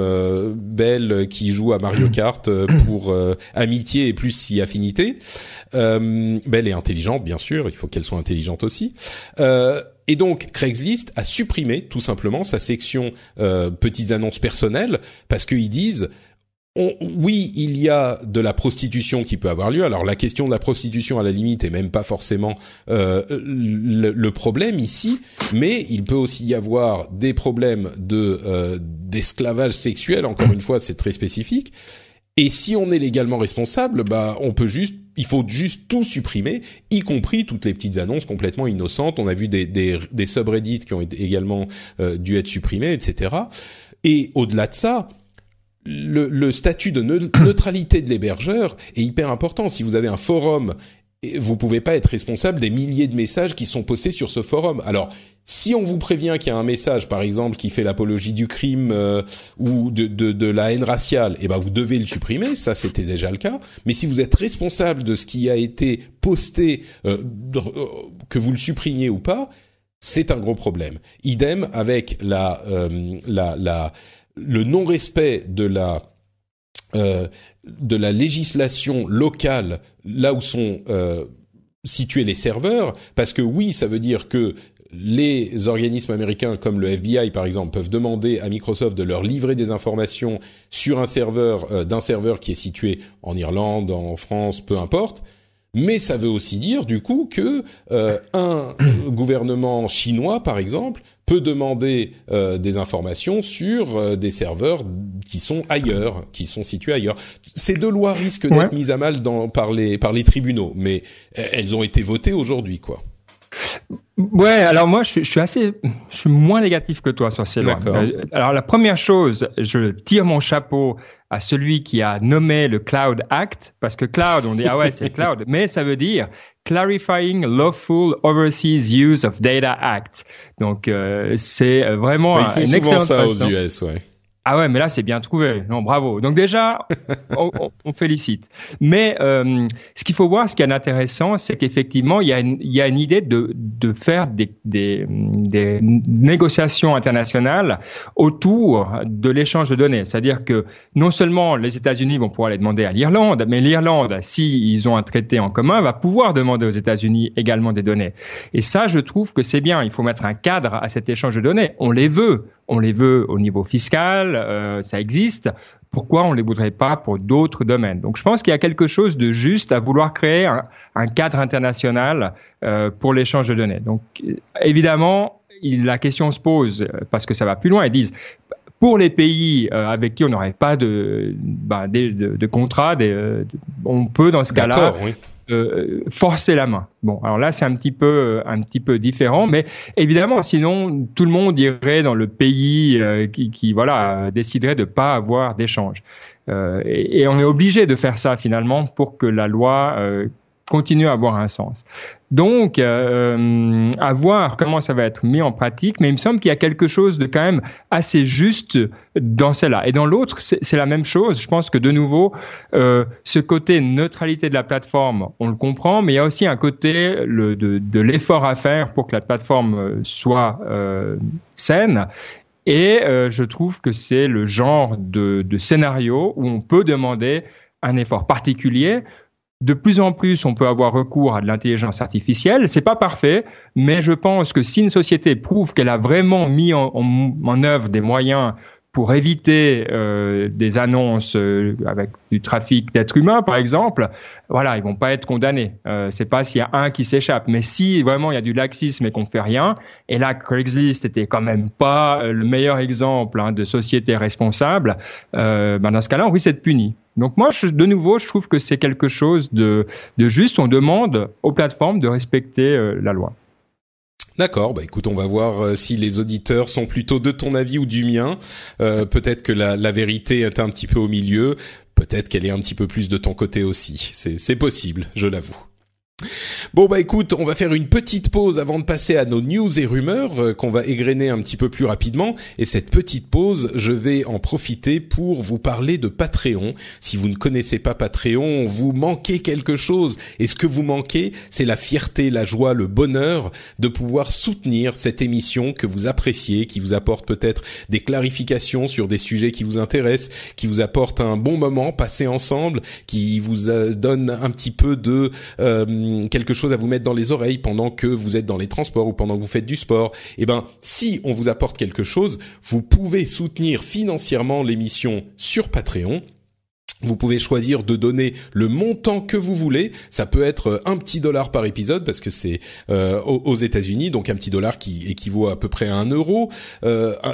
belle qui joue à Mario Kart pour amitié et plus si affinité, belle et intelligente bien sûr, il faut qu'elle soit intelligente aussi. Et donc Craigslist a supprimé tout simplement sa section petites annonces personnelles parce qu'ils disent oui, il y a de la prostitution qui peut avoir lieu. Alors la question de la prostitution à la limite est même pas forcément le problème ici, mais il peut aussi y avoir des problèmes d'esclavage sexuel. Encore une fois, c'est très spécifique. Et si on est légalement responsable, il faut juste tout supprimer, y compris toutes les petites annonces complètement innocentes. On a vu des subreddits qui ont également dû être supprimés, etc. Et au-delà de ça, le statut de neutralité de l'hébergeur est hyper important. Si vous avez un forum, vous pouvez pas être responsable des milliers de messages qui sont postés sur ce forum. Alors, si on vous prévient qu'il y a un message, par exemple, qui fait l'apologie du crime ou de la haine raciale, vous devez le supprimer. Ça, c'était déjà le cas. Mais si vous êtes responsable de ce qui a été posté, que vous le supprimiez ou pas, c'est un gros problème. Idem avec le non-respect de de la législation locale là où sont situés les serveurs, parce que oui, ça veut dire que les organismes américains comme le FBI par exemple peuvent demander à Microsoft de leur livrer des informations sur un serveur d'un serveur qui est situé en Irlande, en France, peu importe. Mais ça veut aussi dire du coup que un gouvernement chinois par exemple peut demander des informations sur des serveurs qui sont ailleurs, qui sont situés ailleurs. Ces deux lois risquent d'être mises à mal par les tribunaux, mais elles ont été votées aujourd'hui, quoi. Ouais, alors moi je suis moins négatif que toi sur ces lois. Alors la première chose, je tire mon chapeau à celui qui a nommé le Cloud Act, parce que cloud, on dit ah ouais c'est cloud, mais ça veut dire Clarifying Lawful Overseas Use of Data Act. Donc c'est vraiment une excellente façon. Ils font souvent ça aux US, ouais. Ah ouais, mais là c'est bien trouvé. Non, bravo. Donc déjà, on félicite. Mais ce qu'il faut voir, ce qui est intéressant, c'est qu'effectivement, il y a une idée de faire des négociations internationales autour de l'échange de données. C'est-à-dire que non seulement les États-Unis vont pouvoir les demander à l'Irlande, mais l'Irlande, s'ils ont un traité en commun, va pouvoir demander aux États-Unis également des données. Et ça, je trouve que c'est bien. Il faut mettre un cadre à cet échange de données. On les veut au niveau fiscal, ça existe. Pourquoi on les voudrait pas pour d'autres domaines? Donc je pense qu'il y a quelque chose de juste à vouloir créer un cadre international pour l'échange de données. Donc évidemment, la question se pose parce que ça va plus loin. Ils disent pour les pays avec qui on n'aurait pas de contrat, on peut dans ce cas-là forcer la main. Bon, alors là c'est un petit peu différent, mais évidemment sinon tout le monde irait dans le pays qui déciderait de pas avoir d'échange. Et on est obligé de faire ça finalement pour que la loi continue à avoir un sens. Donc, à voir comment ça va être mis en pratique, mais il me semble qu'il y a quelque chose de quand même assez juste dans celle-là. Et dans l'autre, c'est la même chose. Je pense que de nouveau, ce côté neutralité de la plateforme, on le comprend, mais il y a aussi un côté de l'effort à faire pour que la plateforme soit saine. Et je trouve que c'est le genre de scénario où on peut demander un effort particulier. De plus en plus, on peut avoir recours à de l'intelligence artificielle. C'est pas parfait, mais je pense que si une société prouve qu'elle a vraiment mis en œuvre des moyens pour éviter des annonces avec du trafic d'êtres humains, par exemple, voilà, ils vont pas être condamnés. C'est pas s'il y a un qui s'échappe, mais si vraiment il y a du laxisme et qu'on fait rien, et là Craigslist était quand même pas le meilleur exemple de société responsable, dans ce cas-là, on risque d'être puni. Donc moi, de nouveau, je trouve que c'est quelque chose de juste. On demande aux plateformes de respecter la loi. D'accord, bah écoute, on va voir si les auditeurs sont plutôt de ton avis ou du mien. Peut-être que la vérité est un petit peu au milieu, peut-être qu'elle est un petit peu plus de ton côté aussi. C'est possible, je l'avoue. Bon bah écoute, on va faire une petite pause avant de passer à nos news et rumeurs qu'on va égrener un petit peu plus rapidement. Et cette petite pause, je vais en profiter pour vous parler de Patreon. Si vous ne connaissez pas Patreon, vous manquez quelque chose. Et ce que vous manquez, c'est la fierté, la joie, le bonheur de pouvoir soutenir cette émission que vous appréciez, qui vous apporte peut-être des clarifications sur des sujets qui vous intéressent, qui vous apporte un bon moment passé ensemble, qui vous donne un petit peu de quelque chose à vous mettre dans les oreilles pendant que vous êtes dans les transports ou pendant que vous faites du sport. Eh ben, si on vous apporte quelque chose, vous pouvez soutenir financièrement l'émission sur Patreon. Vous pouvez choisir de donner le montant que vous voulez. Ça peut être $1 par épisode parce que c'est aux États-Unis, donc $1 qui équivaut à peu près à 1 euro.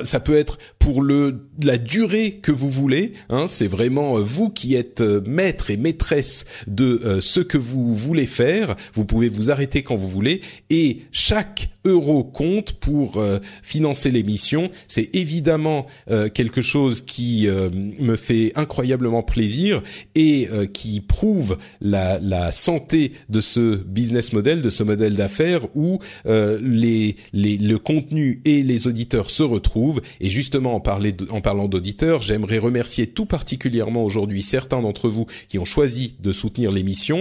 Ça peut être pour la durée que vous voulez. C'est vraiment vous qui êtes maître et maîtresse de ce que vous voulez faire. Vous pouvez vous arrêter quand vous voulez et chaque euro compte pour financer l'émission. C'est évidemment quelque chose qui me fait incroyablement plaisir plaisir et qui prouve la santé de ce business model, de ce modèle d'affaires où le contenu et les auditeurs se retrouvent. Et justement, en parlant d'auditeurs, j'aimerais remercier tout particulièrement aujourd'hui certains d'entre vous qui ont choisi de soutenir l'émission.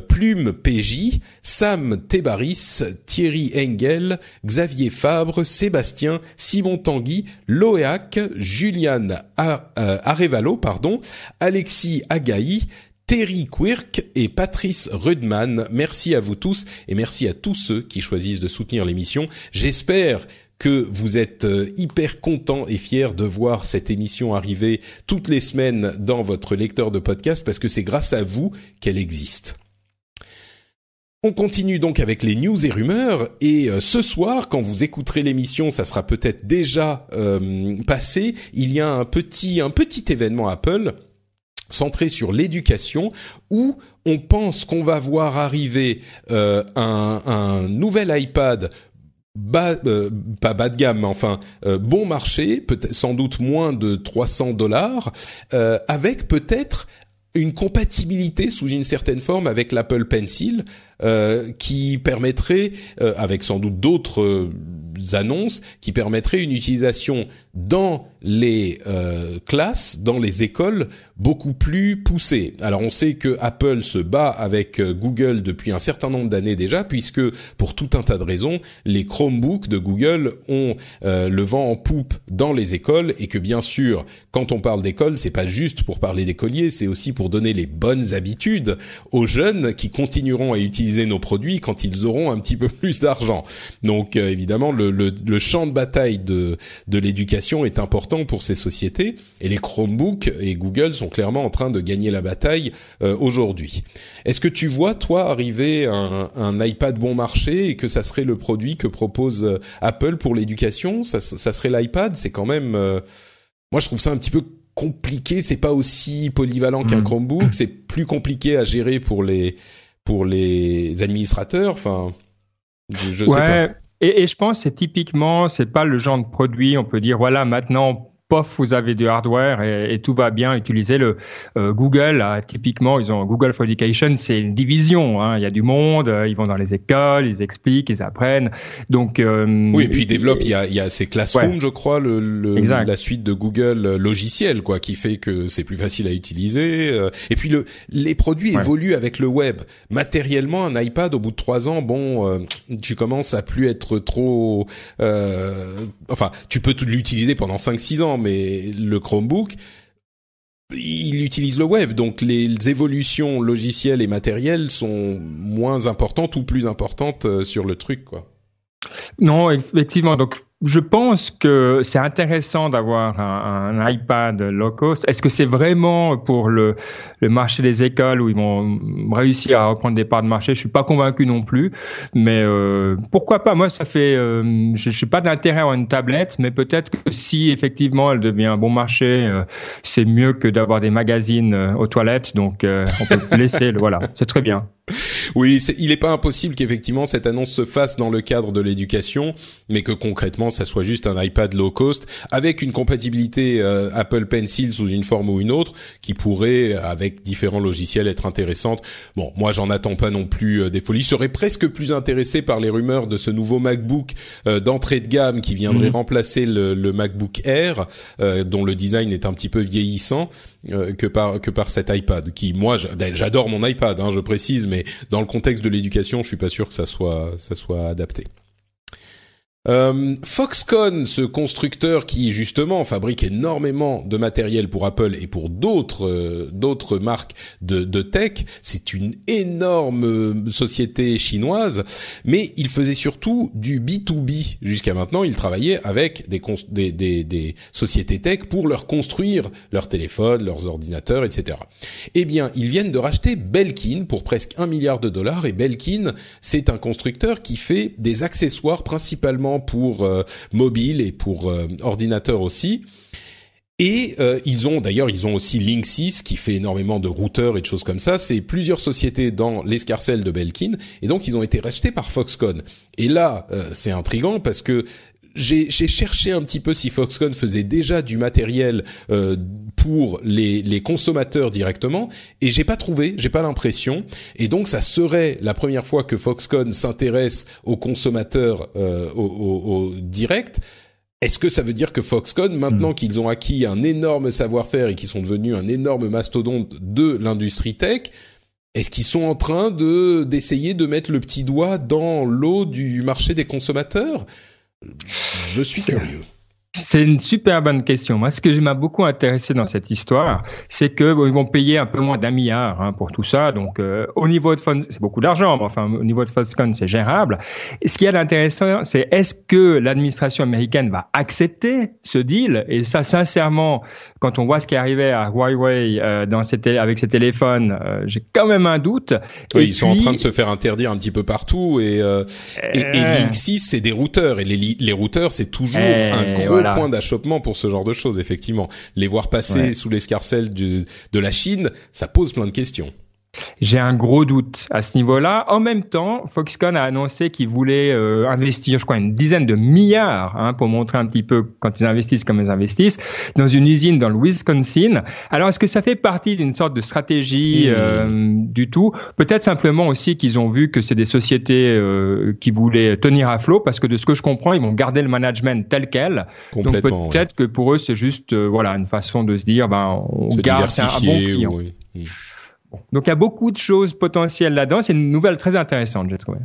Plume PJ, Sam Tébaris, Thierry Engel, Xavier Fabre, Sébastien, Simon Tanguy, Loéac, Juliane Arevalo, Alexis Agaï, Terry Quirk et Patrice Rudman. Merci à vous tous et merci à tous ceux qui choisissent de soutenir l'émission. J'espère que vous êtes hyper contents et fiers de voir cette émission arriver toutes les semaines dans votre lecteur de podcast parce que c'est grâce à vous qu'elle existe. On continue donc avec les news et rumeurs et ce soir, quand vous écouterez l'émission, ça sera peut-être déjà passé, il y a un petit événement Apple centré sur l'éducation où on pense qu'on va voir arriver un nouvel iPad pas bas de gamme, mais enfin bon marché, peut-être sans doute moins de $300, avec peut-être une compatibilité sous une certaine forme avec l'Apple Pencil, qui permettrait, avec sans doute d'autres annonces, qui permettrait une utilisation dans les classes, dans les écoles, beaucoup plus poussée. Alors on sait que Apple se bat avec Google depuis un certain nombre d'années déjà, puisque pour tout un tas de raisons, les Chromebooks de Google ont le vent en poupe dans les écoles, et que bien sûr, quand on parle d'école, c'est pas juste pour parler d'écoliers, c'est aussi pour donner les bonnes habitudes aux jeunes qui continueront à utiliser nos produits quand ils auront un petit peu plus d'argent. Donc évidemment, le champ de bataille de l'éducation est important pour ces sociétés, et les Chromebooks et Google sont clairement en train de gagner la bataille aujourd'hui. Est-ce que tu vois, toi, arriver un iPad bon marché et que ça serait le produit que propose Apple pour l'éducation? Ça serait l'iPad? C'est quand même... moi, je trouve ça un petit peu compliqué. C'est pas aussi polyvalent qu'un Chromebook. C'est plus compliqué à gérer pour les administrateurs. Enfin, je sais pas. Et je pense que c'est pas le genre de produit, on peut dire, voilà, maintenant, pof, vous avez du hardware et tout va bien. Utilisez le Google, là, typiquement, ils ont Google for Education, c'est une division, hein. Il y a du monde, ils vont dans les écoles, ils expliquent, ils apprennent. Donc oui, et puis ils développent, il y a ces Classroom, je crois, la suite de Google logiciel, quoi, qui fait que c'est plus facile à utiliser. Et puis les produits évoluent avec le web. Matériellement, un iPad au bout de 3 ans, tu commences à plus être trop enfin, tu peux l'utiliser pendant 5-6 ans, mais le Chromebook, il utilise le web, donc les évolutions logicielles et matérielles sont moins importantes ou plus importantes sur le truc, quoi. Non, effectivement. Donc, je pense que c'est intéressant d'avoir un iPad low cost. Est-ce que c'est vraiment pour le marché des écoles où ils vont réussir à reprendre des parts de marché? Je suis pas convaincu non plus, mais pourquoi pas? Moi, ça fait, je suis pas d'intérêt à avoir une tablette, mais peut-être que si effectivement elle devient un bon marché, c'est mieux que d'avoir des magazines aux toilettes. Donc, on peut laisser. Voilà, c'est très bien. Oui, il est pas impossible qu'effectivement cette annonce se fasse dans le cadre de l'éducation, mais que concrètement ça soit juste un iPad low cost avec une compatibilité Apple Pencil sous une forme ou une autre qui pourrait, avec différents logiciels, être intéressante. Bon, moi j'en attends pas non plus des folies. Je serais presque plus intéressé par les rumeurs de ce nouveau MacBook d'entrée de gamme qui viendrait remplacer le MacBook Air, dont le design est un petit peu vieillissant. Que par cet iPad qui, moi, j'adore mon iPad, hein, je précise, mais dans le contexte de l'éducation, je suis pas sûr que ça soit adapté. Foxconn, ce constructeur qui justement fabrique énormément de matériel pour Apple et pour d'autres marques de tech, c'est une énorme société chinoise, mais il faisait surtout du B2B jusqu'à maintenant. Il travaillait avec des sociétés tech pour leur construire leurs téléphones, leurs ordinateurs, etc. Eh bien, ils viennent de racheter Belkin pour presque $1 milliard, et Belkin, c'est un constructeur qui fait des accessoires principalement pour mobile et pour ordinateur aussi. Et ils ont aussi Linksys qui fait énormément de routeurs et de choses comme ça. C'est plusieurs sociétés dans l'escarcelle de Belkin, et donc ils ont été rachetés par Foxconn. Et là, c'est intriguant parce que j'ai cherché un petit peu si Foxconn faisait déjà du matériel pour les consommateurs directement, et j'ai pas l'impression, et donc ça serait la première fois que Foxconn s'intéresse aux consommateurs au direct. Est-ce que ça veut dire que Foxconn, maintenant qu'ils ont acquis un énorme savoir-faire et qu'ils sont devenus un énorme mastodonte de l'industrie tech, est-ce qu'ils sont en train d'essayer de mettre le petit doigt dans l'eau du marché des consommateurs? Je suis curieux. C'est une super bonne question. Moi, ce que m'a beaucoup intéressé dans cette histoire, c'est que ils vont payer un peu moins d'1 milliard pour tout ça. Donc, au niveau de Foxconn, c'est beaucoup d'argent, mais enfin, au niveau de Foxconn, c'est gérable. Et ce qui est intéressant, c'est est-ce que l'administration américaine va accepter ce deal? Et ça, sincèrement, quand on voit ce qui arrivait à Huawei avec ces téléphones, j'ai quand même un doute. Oui, ils sont en train de se faire interdire un petit peu partout. Et Linksys, c'est des routeurs. Et les routeurs, c'est toujours un gros point d'achoppement pour ce genre de choses, effectivement. Les voir passer sous l'escarcelle de la Chine, ça pose plein de questions. J'ai un gros doute à ce niveau-là. En même temps, Foxconn a annoncé qu'ils voulaient investir, je crois, une dizaine de milliards pour montrer un petit peu quand ils investissent comme ils investissent dans une usine dans le Wisconsin. Alors, est-ce que ça fait partie d'une sorte de stratégie du tout? Peut-être simplement aussi qu'ils ont vu que c'est des sociétés qui voulaient tenir à flot, parce que de ce que je comprends, ils vont garder le management tel quel. Donc peut-être que pour eux, c'est juste une façon de se dire, on garde un bon client. Oui. Bon. Donc il y a beaucoup de choses potentielles là-dedans. C'est une nouvelle très intéressante, j'ai trouvé.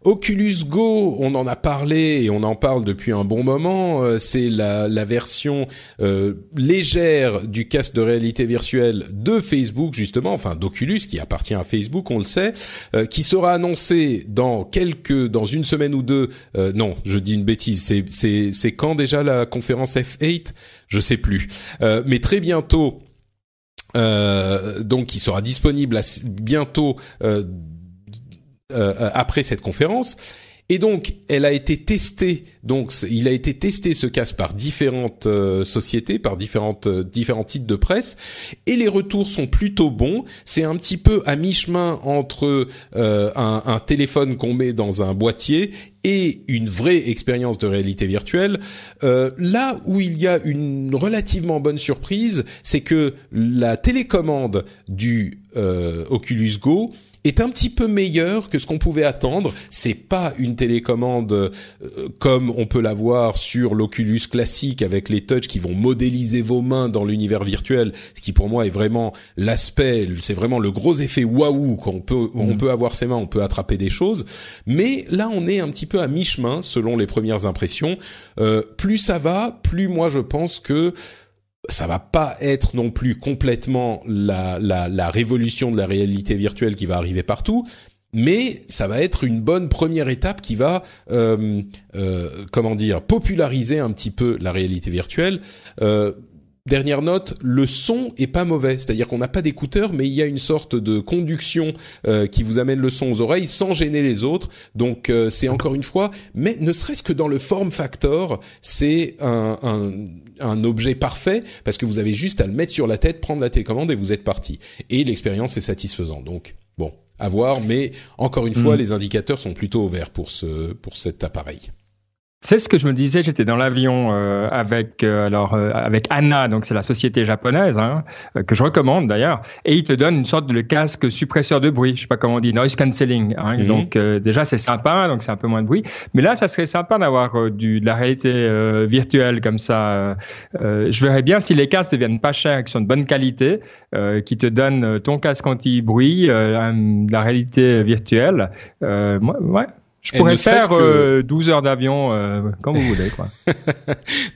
Oculus Go, on en a parlé et on en parle depuis un bon moment. C'est la version légère du casque de réalité virtuelle de Facebook, justement, enfin d'Oculus, qui appartient à Facebook, on le sait, qui sera annoncé dans une semaine ou deux. Non, je dis une bêtise. C'est quand déjà la conférence F8? Je sais plus. Mais très bientôt. Donc, il sera disponible bientôt après cette conférence. Et donc, elle a été testée. Donc, il a été testé ce casque par différentes sociétés, par différents titres de presse, et les retours sont plutôt bons. C'est un petit peu à mi-chemin entre un téléphone qu'on met dans un boîtier et une vraie expérience de réalité virtuelle. Là où il y a une relativement bonne surprise, c'est que la télécommande du Oculus Go est un petit peu meilleur que ce qu'on pouvait attendre. C'est pas une télécommande comme on peut l'avoir sur l'Oculus classique avec les touchs qui vont modéliser vos mains dans l'univers virtuel, ce qui pour moi est vraiment c'est vraiment le gros effet waouh qu'on peut, on peut avoir ses mains, on peut attraper des choses. Mais là, on est un petit peu à mi-chemin selon les premières impressions. Plus ça va, plus moi je pense que ça va pas être non plus complètement la révolution de la réalité virtuelle qui va arriver partout, mais ça va être une bonne première étape qui va populariser un petit peu la réalité virtuelle. Dernière note, le son est pas mauvais, c'est-à-dire qu'on n'a pas d'écouteurs, mais il y a une sorte de conduction qui vous amène le son aux oreilles sans gêner les autres. Donc c'est encore une fois, mais ne serait-ce que dans le form factor, c'est un objet parfait parce que vous avez juste à le mettre sur la tête, prendre la télécommande et vous êtes parti. Et l'expérience est satisfaisante. Donc bon, à voir, mais encore une fois, les indicateurs sont plutôt au vert pour cet appareil. C'est ce que je me disais, j'étais dans l'avion avec Anna, donc c'est la société japonaise que je recommande d'ailleurs, et ils te donnent une sorte de casque suppresseur de bruit, je sais pas comment on dit, noise cancelling. Donc déjà c'est sympa, donc c'est un peu moins de bruit, mais là ça serait sympa d'avoir de la réalité virtuelle comme ça. Je verrais bien si les casques deviennent pas chers et qui sont de bonne qualité, qui te donnent ton casque anti-bruit, la réalité virtuelle. Ouais. Je pourrais faire 12 heures d'avion quand vous voulez, quoi.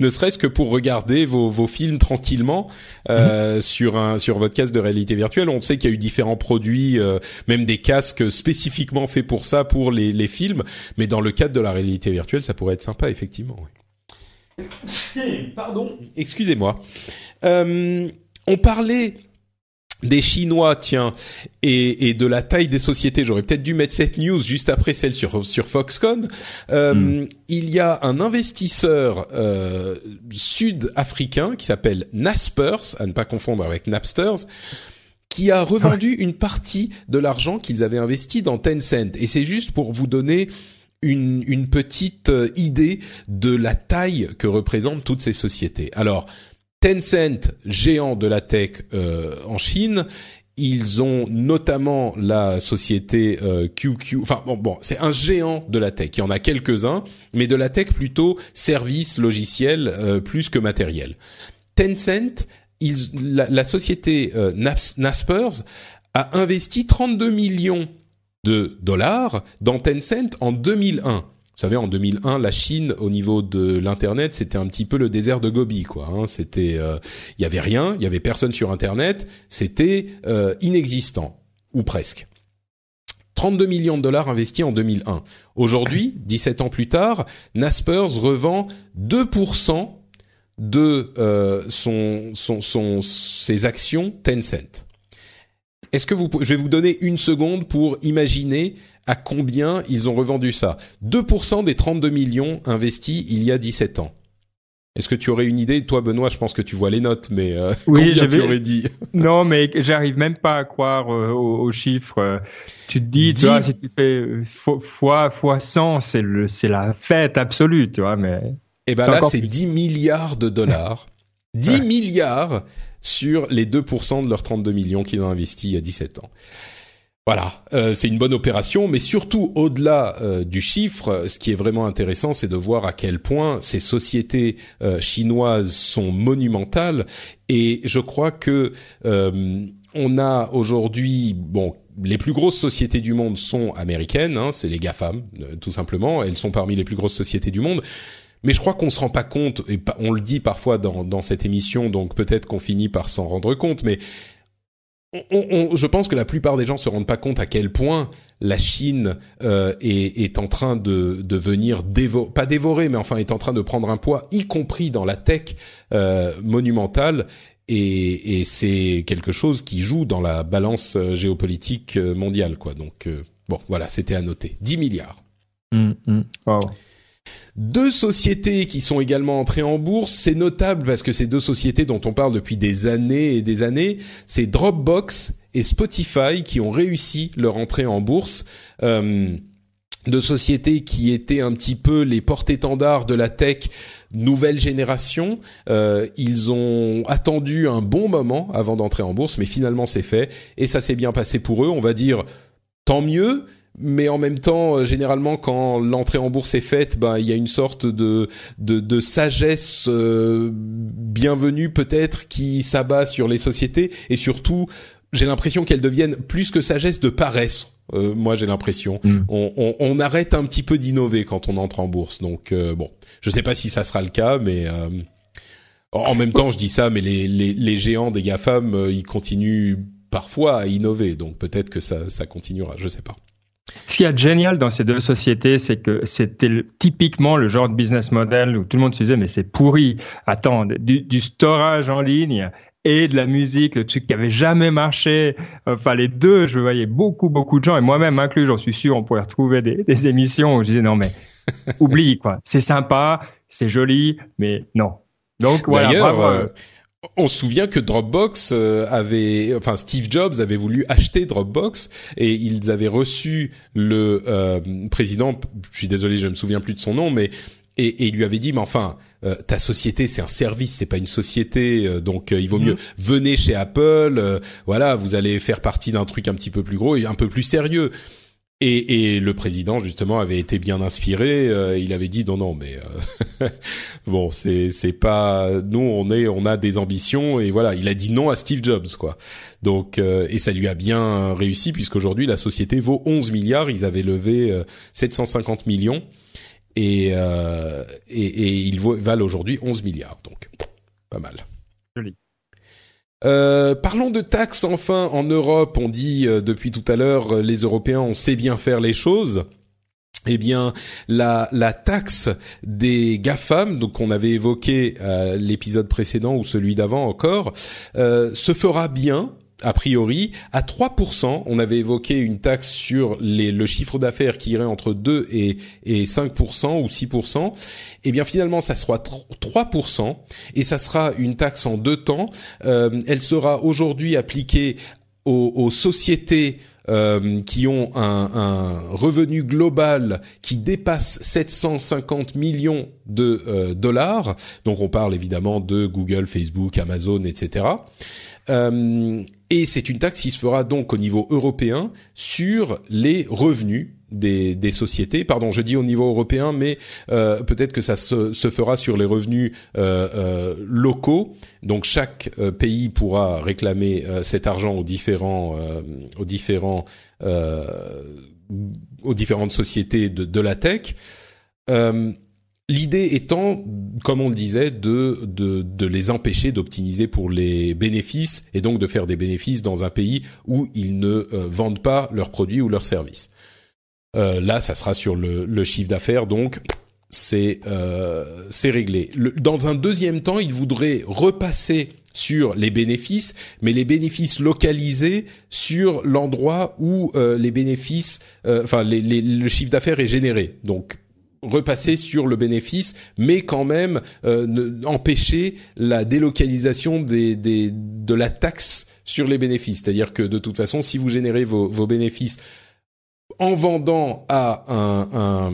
Ne serait-ce que pour regarder vos films tranquillement sur votre casque de réalité virtuelle. On sait qu'il y a eu différents produits, même des casques spécifiquement faits pour ça, pour les films. Mais dans le cadre de la réalité virtuelle, ça pourrait être sympa, effectivement. Oui. Pardon, excusez-moi. On parlait des Chinois, tiens, et de la taille des sociétés. J'aurais peut-être dû mettre cette news juste après celle sur Foxconn. Il y a un investisseur sud-africain qui s'appelle Naspers, à ne pas confondre avec Napsters, qui a revendu une partie de l'argent qu'ils avaient investi dans Tencent. Et c'est juste pour vous donner une petite idée de la taille que représentent toutes ces sociétés. Alors, Tencent, géant de la tech en Chine, ils ont notamment la société QQ. Enfin bon, c'est un géant de la tech. Il y en a quelques-uns, mais de la tech plutôt service logiciel plus que matériel. Tencent, la société Naspers a investi 32 millions de dollars dans Tencent en 2001. Vous savez, en 2001, la Chine, au niveau de l'internet, c'était un petit peu le désert de Gobi, quoi. Hein. C'était, y avait rien, il y avait personne sur internet, c'était inexistant ou presque. 32 millions de dollars investis en 2001. Aujourd'hui, 17 ans plus tard, Naspers revend 2% de ses actions Tencent. Je vais vous donner une seconde pour imaginer à combien ils ont revendu ça. 2% des 32 millions investis il y a 17 ans. Est-ce que tu aurais une idée? Toi, Benoît, je pense que tu vois les notes, mais oui, combien tu aurais dit? Non, mais j'arrive même pas à croire aux chiffres. Tu te dis, tu vois, si tu fais fois 100, c'est la fête absolue, tu vois, mais... Eh ben là, c'est 10 milliards de dollars. 10 milliards sur les 2% de leurs 32 millions qu'ils ont investis il y a 17 ans. Voilà, c'est une bonne opération, mais surtout au-delà du chiffre, ce qui est vraiment intéressant, c'est de voir à quel point ces sociétés chinoises sont monumentales. Et je crois que on a aujourd'hui, bon, les plus grosses sociétés du monde sont américaines, hein, c'est les GAFAM, tout simplement. Elles sont parmi les plus grosses sociétés du monde. Mais je crois qu'on se rend pas compte, et on le dit parfois dans cette émission, donc peut-être qu'on finit par s'en rendre compte, mais je pense que la plupart des gens se rendent pas compte à quel point la Chine est en train de venir pas dévorer, mais enfin est en train de prendre un poids, y compris dans la tech monumentale, et c'est quelque chose qui joue dans la balance géopolitique mondiale, quoi. Donc bon, voilà, c'était à noter. 10 milliards. Wow. Deux sociétés qui sont également entrées en bourse, c'est notable parce que c'est deux sociétés dont on parle depuis des années et des années, c'est Dropbox et Spotify qui ont réussi leur entrée en bourse. Deux sociétés qui étaient un petit peu les porte-étendards de la tech nouvelle génération. Ils ont attendu un bon moment avant d'entrer en bourse, mais finalement c'est fait et ça s'est bien passé pour eux. On va dire tant mieux. Mais en même temps, généralement, quand l'entrée en bourse est faite, ben il y a une sorte de sagesse bienvenue peut-être qui s'abat sur les sociétés et surtout, j'ai l'impression qu'elles deviennent plus que sagesse de paresse. Moi, j'ai l'impression. On arrête un petit peu d'innover quand on entre en bourse. Donc bon, je sais pas si ça sera le cas, mais en même temps, je dis ça, mais les géants des GAFAM, ils continuent parfois à innover. Donc peut-être que ça continuera. Je sais pas. Ce qu'il y a de génial dans ces deux sociétés, c'est que c'était typiquement le genre de business model où tout le monde se disait mais c'est pourri. Attends, du storage en ligne et de la musique, le truc qui avait jamais marché. Enfin les deux, je voyais beaucoup de gens et moi-même inclus, j'en suis sûr, on pourrait retrouver des émissions où je disais non mais oublie quoi. C'est sympa, c'est joli, mais non. Donc voilà. D'ailleurs, on se souvient que Dropbox Steve Jobs avait voulu acheter Dropbox et ils avaient reçu le président, je suis désolé, je me souviens plus de son nom, mais et il lui avait dit mais enfin ta société c'est un service, c'est pas une société, donc il vaut mieux venez chez Apple, voilà, vous allez faire partie d'un truc un petit peu plus gros et un peu plus sérieux. Et le président justement avait été bien inspiré. Il avait dit non mais bon c'est pas nous on a des ambitions et voilà il a dit non à Steve Jobs quoi. Donc et ça lui a bien réussi puisqu'aujourd'hui la société vaut 11 milliards. Ils avaient levé 750 millions et ils valent aujourd'hui 11 milliards donc pas mal. Joli. Parlons de taxes enfin en Europe. On dit depuis tout à l'heure les Européens on sait bien faire les choses. Eh bien la taxe des GAFAM, donc on avait évoqué l'épisode précédent ou celui d'avant encore, se fera bien. A priori, à 3%, on avait évoqué une taxe sur le chiffre d'affaires qui irait entre 2 et 5% ou 6%. Eh bien, finalement, ça sera 3% et ça sera une taxe en deux temps. Elle sera aujourd'hui appliquée aux sociétés qui ont un revenu global qui dépasse 750 millions de dollars. Donc on parle évidemment de Google, Facebook, Amazon, etc. Et c'est une taxe qui se fera donc au niveau européen sur les revenus des sociétés. Pardon, je dis au niveau européen, mais peut-être que ça se fera sur les revenus locaux. Donc chaque pays pourra réclamer cet argent aux différentes sociétés de la tech. L'idée étant, comme on le disait, de les empêcher d'optimiser pour les bénéfices et donc de faire des bénéfices dans un pays où ils ne vendent pas leurs produits ou leurs services. Là, ça sera sur le chiffre d'affaires, donc c'est réglé. Dans un deuxième temps, ils voudraient repasser sur les bénéfices, mais les bénéfices localisés sur l'endroit où les bénéfices, le chiffre d'affaires est généré. Donc repasser sur le bénéfice, mais quand même empêcher la délocalisation de la taxe sur les bénéfices. C'est-à-dire que de toute façon, si vous générez vos bénéfices en vendant à un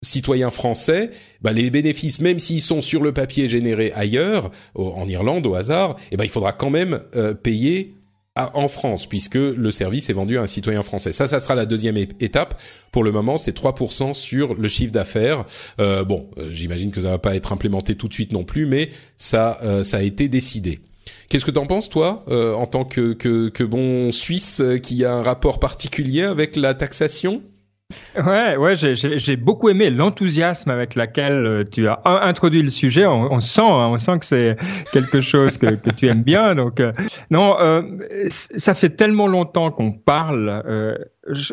citoyen français, les bénéfices, même s'ils sont sur le papier générés ailleurs, en Irlande au hasard, il faudra quand même payer en France, puisque le service est vendu à un citoyen français. Ça sera la deuxième étape. Pour le moment, c'est 3% sur le chiffre d'affaires. J'imagine que ça va pas être implémenté tout de suite non plus, mais ça a été décidé. Qu'est-ce que t'en penses, toi, en tant que bon Suisse qui a un rapport particulier avec la taxation? Ouais, j'ai beaucoup aimé l'enthousiasme avec lequel tu as introduit le sujet. On sent que c'est quelque chose que tu aimes bien. Donc, ça fait tellement longtemps qu'on parle.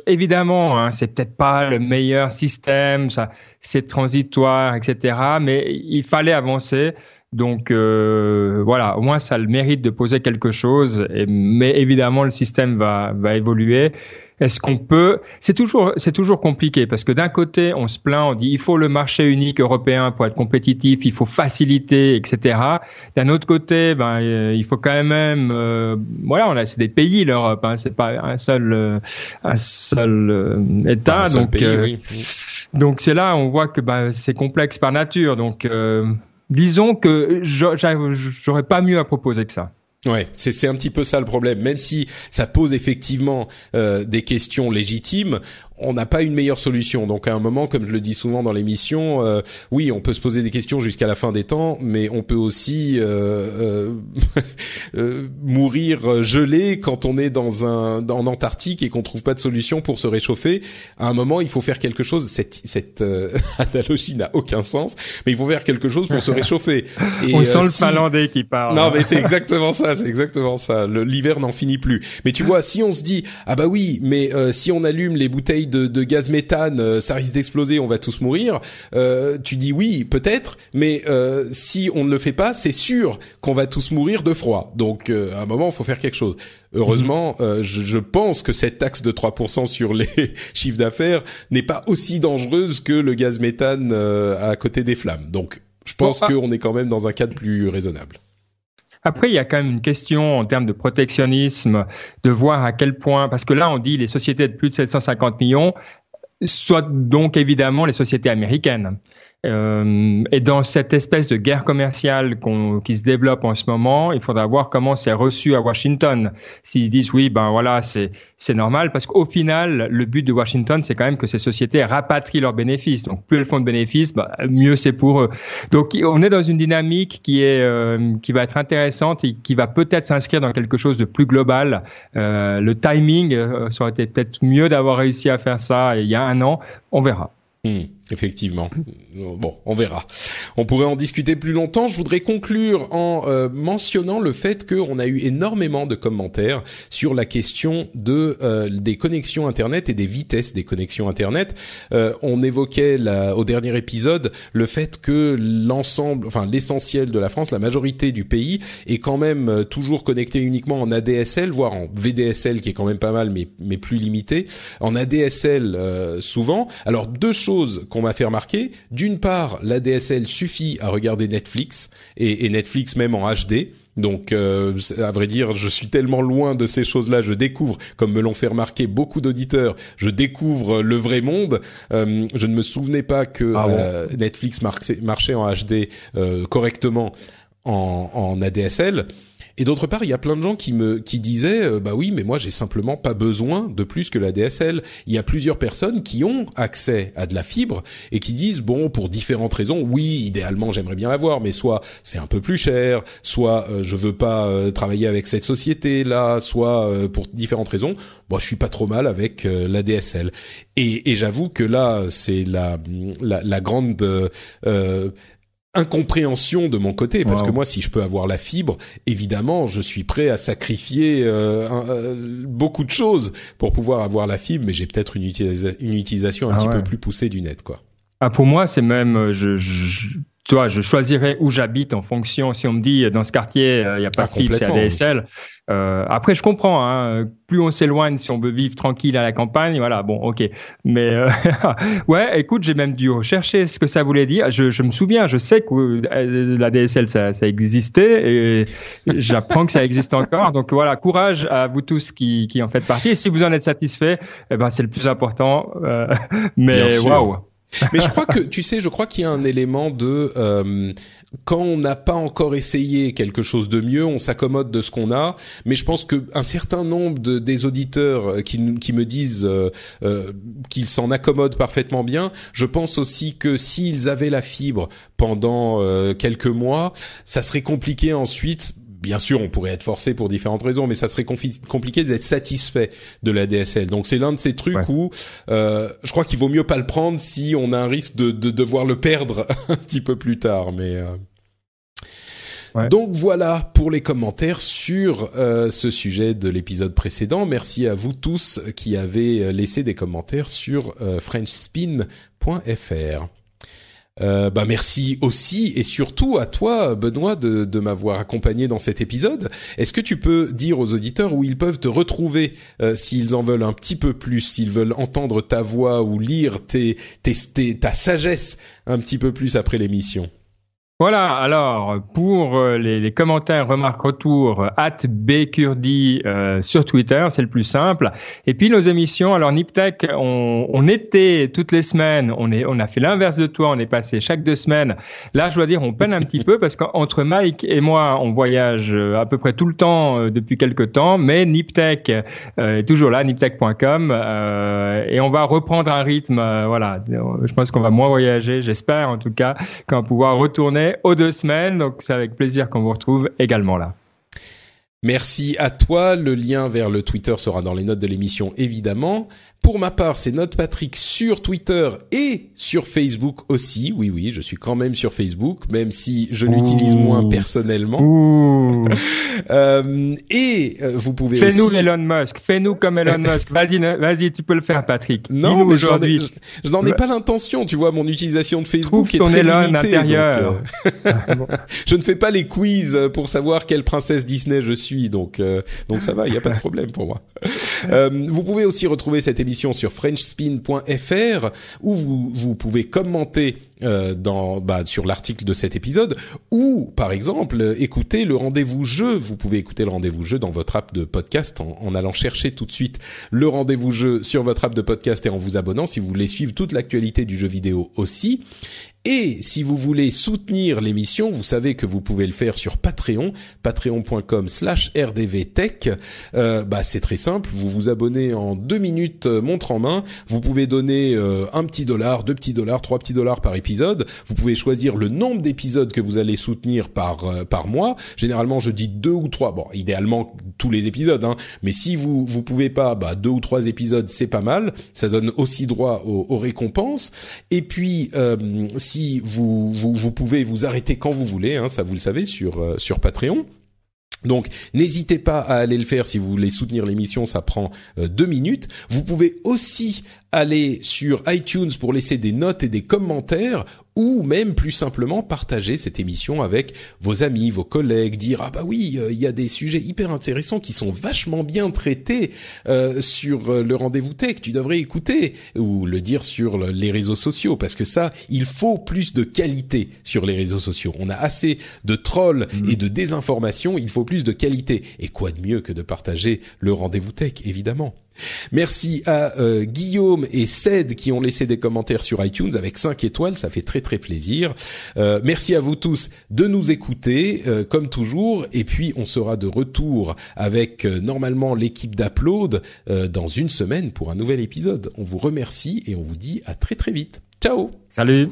Évidemment, c'est peut-être pas le meilleur système, ça, c'est transitoire, etc. Mais il fallait avancer. Donc voilà, au moins ça a le mérite de poser quelque chose. Mais évidemment, le système va évoluer. Est-ce qu'on peut? C'est toujours compliqué parce que d'un côté, on se plaint, on dit il faut le marché unique européen pour être compétitif, il faut faciliter, etc. D'un autre côté, il faut quand même, c'est des pays l'Europe, c'est pas un seul État, un seul pays, oui. Donc c'est là on voit que c'est complexe par nature. Donc disons que j'aurais pas mieux à proposer que ça. Ouais, c'est un petit peu ça le problème. Même si ça pose effectivement des questions légitimes, on n'a pas une meilleure solution. Donc à un moment, comme je le dis souvent dans l'émission, oui, on peut se poser des questions jusqu'à la fin des temps, mais on peut aussi mourir gelé quand on est en Antarctique et qu'on trouve pas de solution pour se réchauffer. À un moment, il faut faire quelque chose. Cette analogie n'a aucun sens, mais il faut faire quelque chose pour se réchauffer. Et, on sent le Finlandais qui parle. Non, mais c'est exactement ça. L'hiver n'en finit plus. Mais tu vois, si on se dit si on allume les bouteilles de gaz méthane, ça risque d'exploser, on va tous mourir. Tu dis oui, peut-être, mais si on ne le fait pas, c'est sûr qu'on va tous mourir de froid. Donc à un moment, il faut faire quelque chose. Heureusement, je pense que cette taxe de 3% sur les chiffres d'affaires n'est pas aussi dangereuse que le gaz méthane à côté des flammes. Donc je pense qu'on est quand même dans un cadre plus raisonnable. Après, il y a quand même une question en termes de protectionnisme, de voir à quel point, parce que là, on dit les sociétés de plus de 750 millions, soit donc évidemment les sociétés américaines. Et dans cette espèce de guerre commerciale qui se développe en ce moment, il faudra voir comment c'est reçu à Washington. S'ils disent oui, c'est normal, parce qu'au final, le but de Washington, c'est quand même que ces sociétés rapatrient leurs bénéfices. Donc plus elles font de bénéfices, mieux c'est pour eux. Donc on est dans une dynamique qui va être intéressante et qui va peut-être s'inscrire dans quelque chose de plus global. Le timing, ça aurait été peut-être mieux d'avoir réussi à faire ça il y a un an. On verra. Effectivement. Bon, on verra. On pourrait en discuter plus longtemps. Je voudrais conclure en mentionnant le fait qu'on a eu énormément de commentaires sur la question des connexions Internet et des vitesses des connexions Internet. On évoquait au dernier épisode le fait que l'essentiel de la France, la majorité du pays, est quand même toujours connecté uniquement en ADSL, voire en VDSL qui est quand même pas mal, mais plus limité. En ADSL souvent. Alors deux choses qu'on m'a fait remarquer. D'une part, l'ADSL suffit à regarder Netflix et Netflix même en HD. Donc, à vrai dire, je suis tellement loin de ces choses-là. Je découvre, comme me l'ont fait remarquer beaucoup d'auditeurs, je découvre le vrai monde. Je ne me souvenais pas que Netflix marchait en HD correctement en ADSL. Et d'autre part, il y a plein de gens qui disaient bah oui, mais moi j'ai simplement pas besoin de plus que la DSL. Il y a plusieurs personnes qui ont accès à de la fibre et qui disent bon, pour différentes raisons, oui, idéalement j'aimerais bien l'avoir, mais soit c'est un peu plus cher, soit je veux pas travailler avec cette société là, soit pour différentes raisons. Bon, je suis pas trop mal avec la DSL. Et j'avoue que là, c'est la grande incompréhension de mon côté, parce que moi, si je peux avoir la fibre, évidemment, je suis prêt à sacrifier beaucoup de choses pour pouvoir avoir la fibre, mais j'ai peut-être une utilisation un petit peu plus poussée du net, quoi. Ah, pour moi, c'est même, tu vois, je choisirais où j'habite en fonction. Si on me dit dans ce quartier, il y a pas de fibre, c'est ADSL. Après, je comprends. Hein, plus on s'éloigne, si on veut vivre tranquille à la campagne, voilà. Bon, ok. Mais ouais, écoute, j'ai même dû rechercher ce que ça voulait dire. Je me souviens, je sais que la DSL ça existait et j'apprends que ça existe encore. Donc voilà, courage à vous tous qui en faites partie. Et si vous en êtes satisfaits, eh ben c'est le plus important. Mais waouh. Mais je crois que, tu sais, je crois qu'il y a un élément de quand on n'a pas encore essayé quelque chose de mieux, on s'accommode de ce qu'on a. Mais je pense que un certain nombre des auditeurs qui me disent qu'ils s'en accommodent parfaitement bien, je pense aussi que s'ils avaient la fibre pendant quelques mois, ça serait compliqué ensuite. Bien sûr, on pourrait être forcé pour différentes raisons, mais ça serait compliqué d'être satisfait de la DSL. Donc c'est l'un de ces trucs où je crois qu'il vaut mieux pas le prendre si on a un risque de devoir le perdre un petit peu plus tard. Mais donc voilà pour les commentaires sur ce sujet de l'épisode précédent. Merci à vous tous qui avez laissé des commentaires sur frenchspin.fr. Bah merci aussi et surtout à toi Benoît de m'avoir accompagné dans cet épisode. Est-ce que tu peux dire aux auditeurs où ils peuvent te retrouver s'ils en veulent un petit peu plus, s'ils veulent entendre ta voix ou lire ta sagesse un petit peu plus après l'émission? Voilà, alors pour les commentaires, remarques, retours, @bkurdi sur Twitter, c'est le plus simple. Et puis nos émissions, alors Niptech, on était toutes les semaines, on a fait l'inverse de toi, on est passé chaque 2 semaines. Là, je dois dire, on peine un petit peu parce qu'entre Mike et moi, on voyage à peu près tout le temps depuis quelques temps, mais Niptech est toujours là, niptech.com, et on va reprendre un rythme, voilà. Je pense qu'on va moins voyager, j'espère en tout cas, qu'on va pouvoir retourner aux 2 semaines, donc c'est avec plaisir qu'on vous retrouve également là. Merci à toi. Le lien vers le Twitter sera dans les notes de l'émission, évidemment. Pour ma part, c'est NotePatrick sur Twitter et sur Facebook aussi. Oui, oui, je suis quand même sur Facebook, même si je l'utilise moins personnellement. Et vous pouvez aussi... Fais-nous Elon Musk, fais-nous comme Elon Musk. Vas-y, tu peux le faire, Patrick. Non, mais aujourd'hui, je n'en ai pas l'intention. Tu vois, mon utilisation de Facebook est très limitée. Intérieur. Donc, je ne fais pas les quiz pour savoir quelle princesse Disney je suis, donc ça va, il y a pas de problème pour moi. Vous pouvez aussi retrouver cette émission sur frenchspin.fr où vous pouvez commenter sur l'article de cet épisode ou par exemple écouter le rendez-vous jeu. Vous pouvez écouter le rendez-vous jeu dans votre app de podcast en allant chercher tout de suite le rendez-vous jeu sur votre app de podcast et en vous abonnant si vous voulez suivre toute l'actualité du jeu vidéo aussi. Et si vous voulez soutenir l'émission, vous savez que vous pouvez le faire sur Patreon, patreon.com/rdvtech. C'est très simple, vous vous abonnez en 2 minutes montre en main. Vous pouvez donner $1, $2, $3 $3 par épisode. Vous pouvez choisir le nombre d'épisodes que vous allez soutenir par mois. Généralement, je dis 2 ou 3. Bon, idéalement tous les épisodes, hein. Mais si vous pouvez pas, 2 ou 3 épisodes, c'est pas mal. Ça donne aussi droit aux récompenses. Et puis si vous pouvez vous arrêter quand vous voulez, hein, ça vous le savez sur Patreon. Donc, n'hésitez pas à aller le faire si vous voulez soutenir l'émission, ça prend 2 minutes. Vous pouvez aussi aller sur iTunes pour laisser des notes et des commentaires ou même plus simplement partager cette émission avec vos amis, vos collègues, dire ah bah oui, il y a des sujets hyper intéressants qui sont vachement bien traités sur le Rendez-vous Tech, tu devrais écouter, ou le dire sur les réseaux sociaux, parce que ça, il faut plus de qualité sur les réseaux sociaux. On a assez de trolls et de désinformation, il faut plus de qualité. Et quoi de mieux que de partager le Rendez-vous Tech, évidemment. Merci à Guillaume et Ced qui ont laissé des commentaires sur iTunes avec 5 étoiles, ça fait très très plaisir. Merci à vous tous de nous écouter comme toujours, et puis on sera de retour avec normalement l'équipe d'Upload dans une semaine pour un nouvel épisode. On vous remercie et on vous dit à très très vite. Ciao. Salut.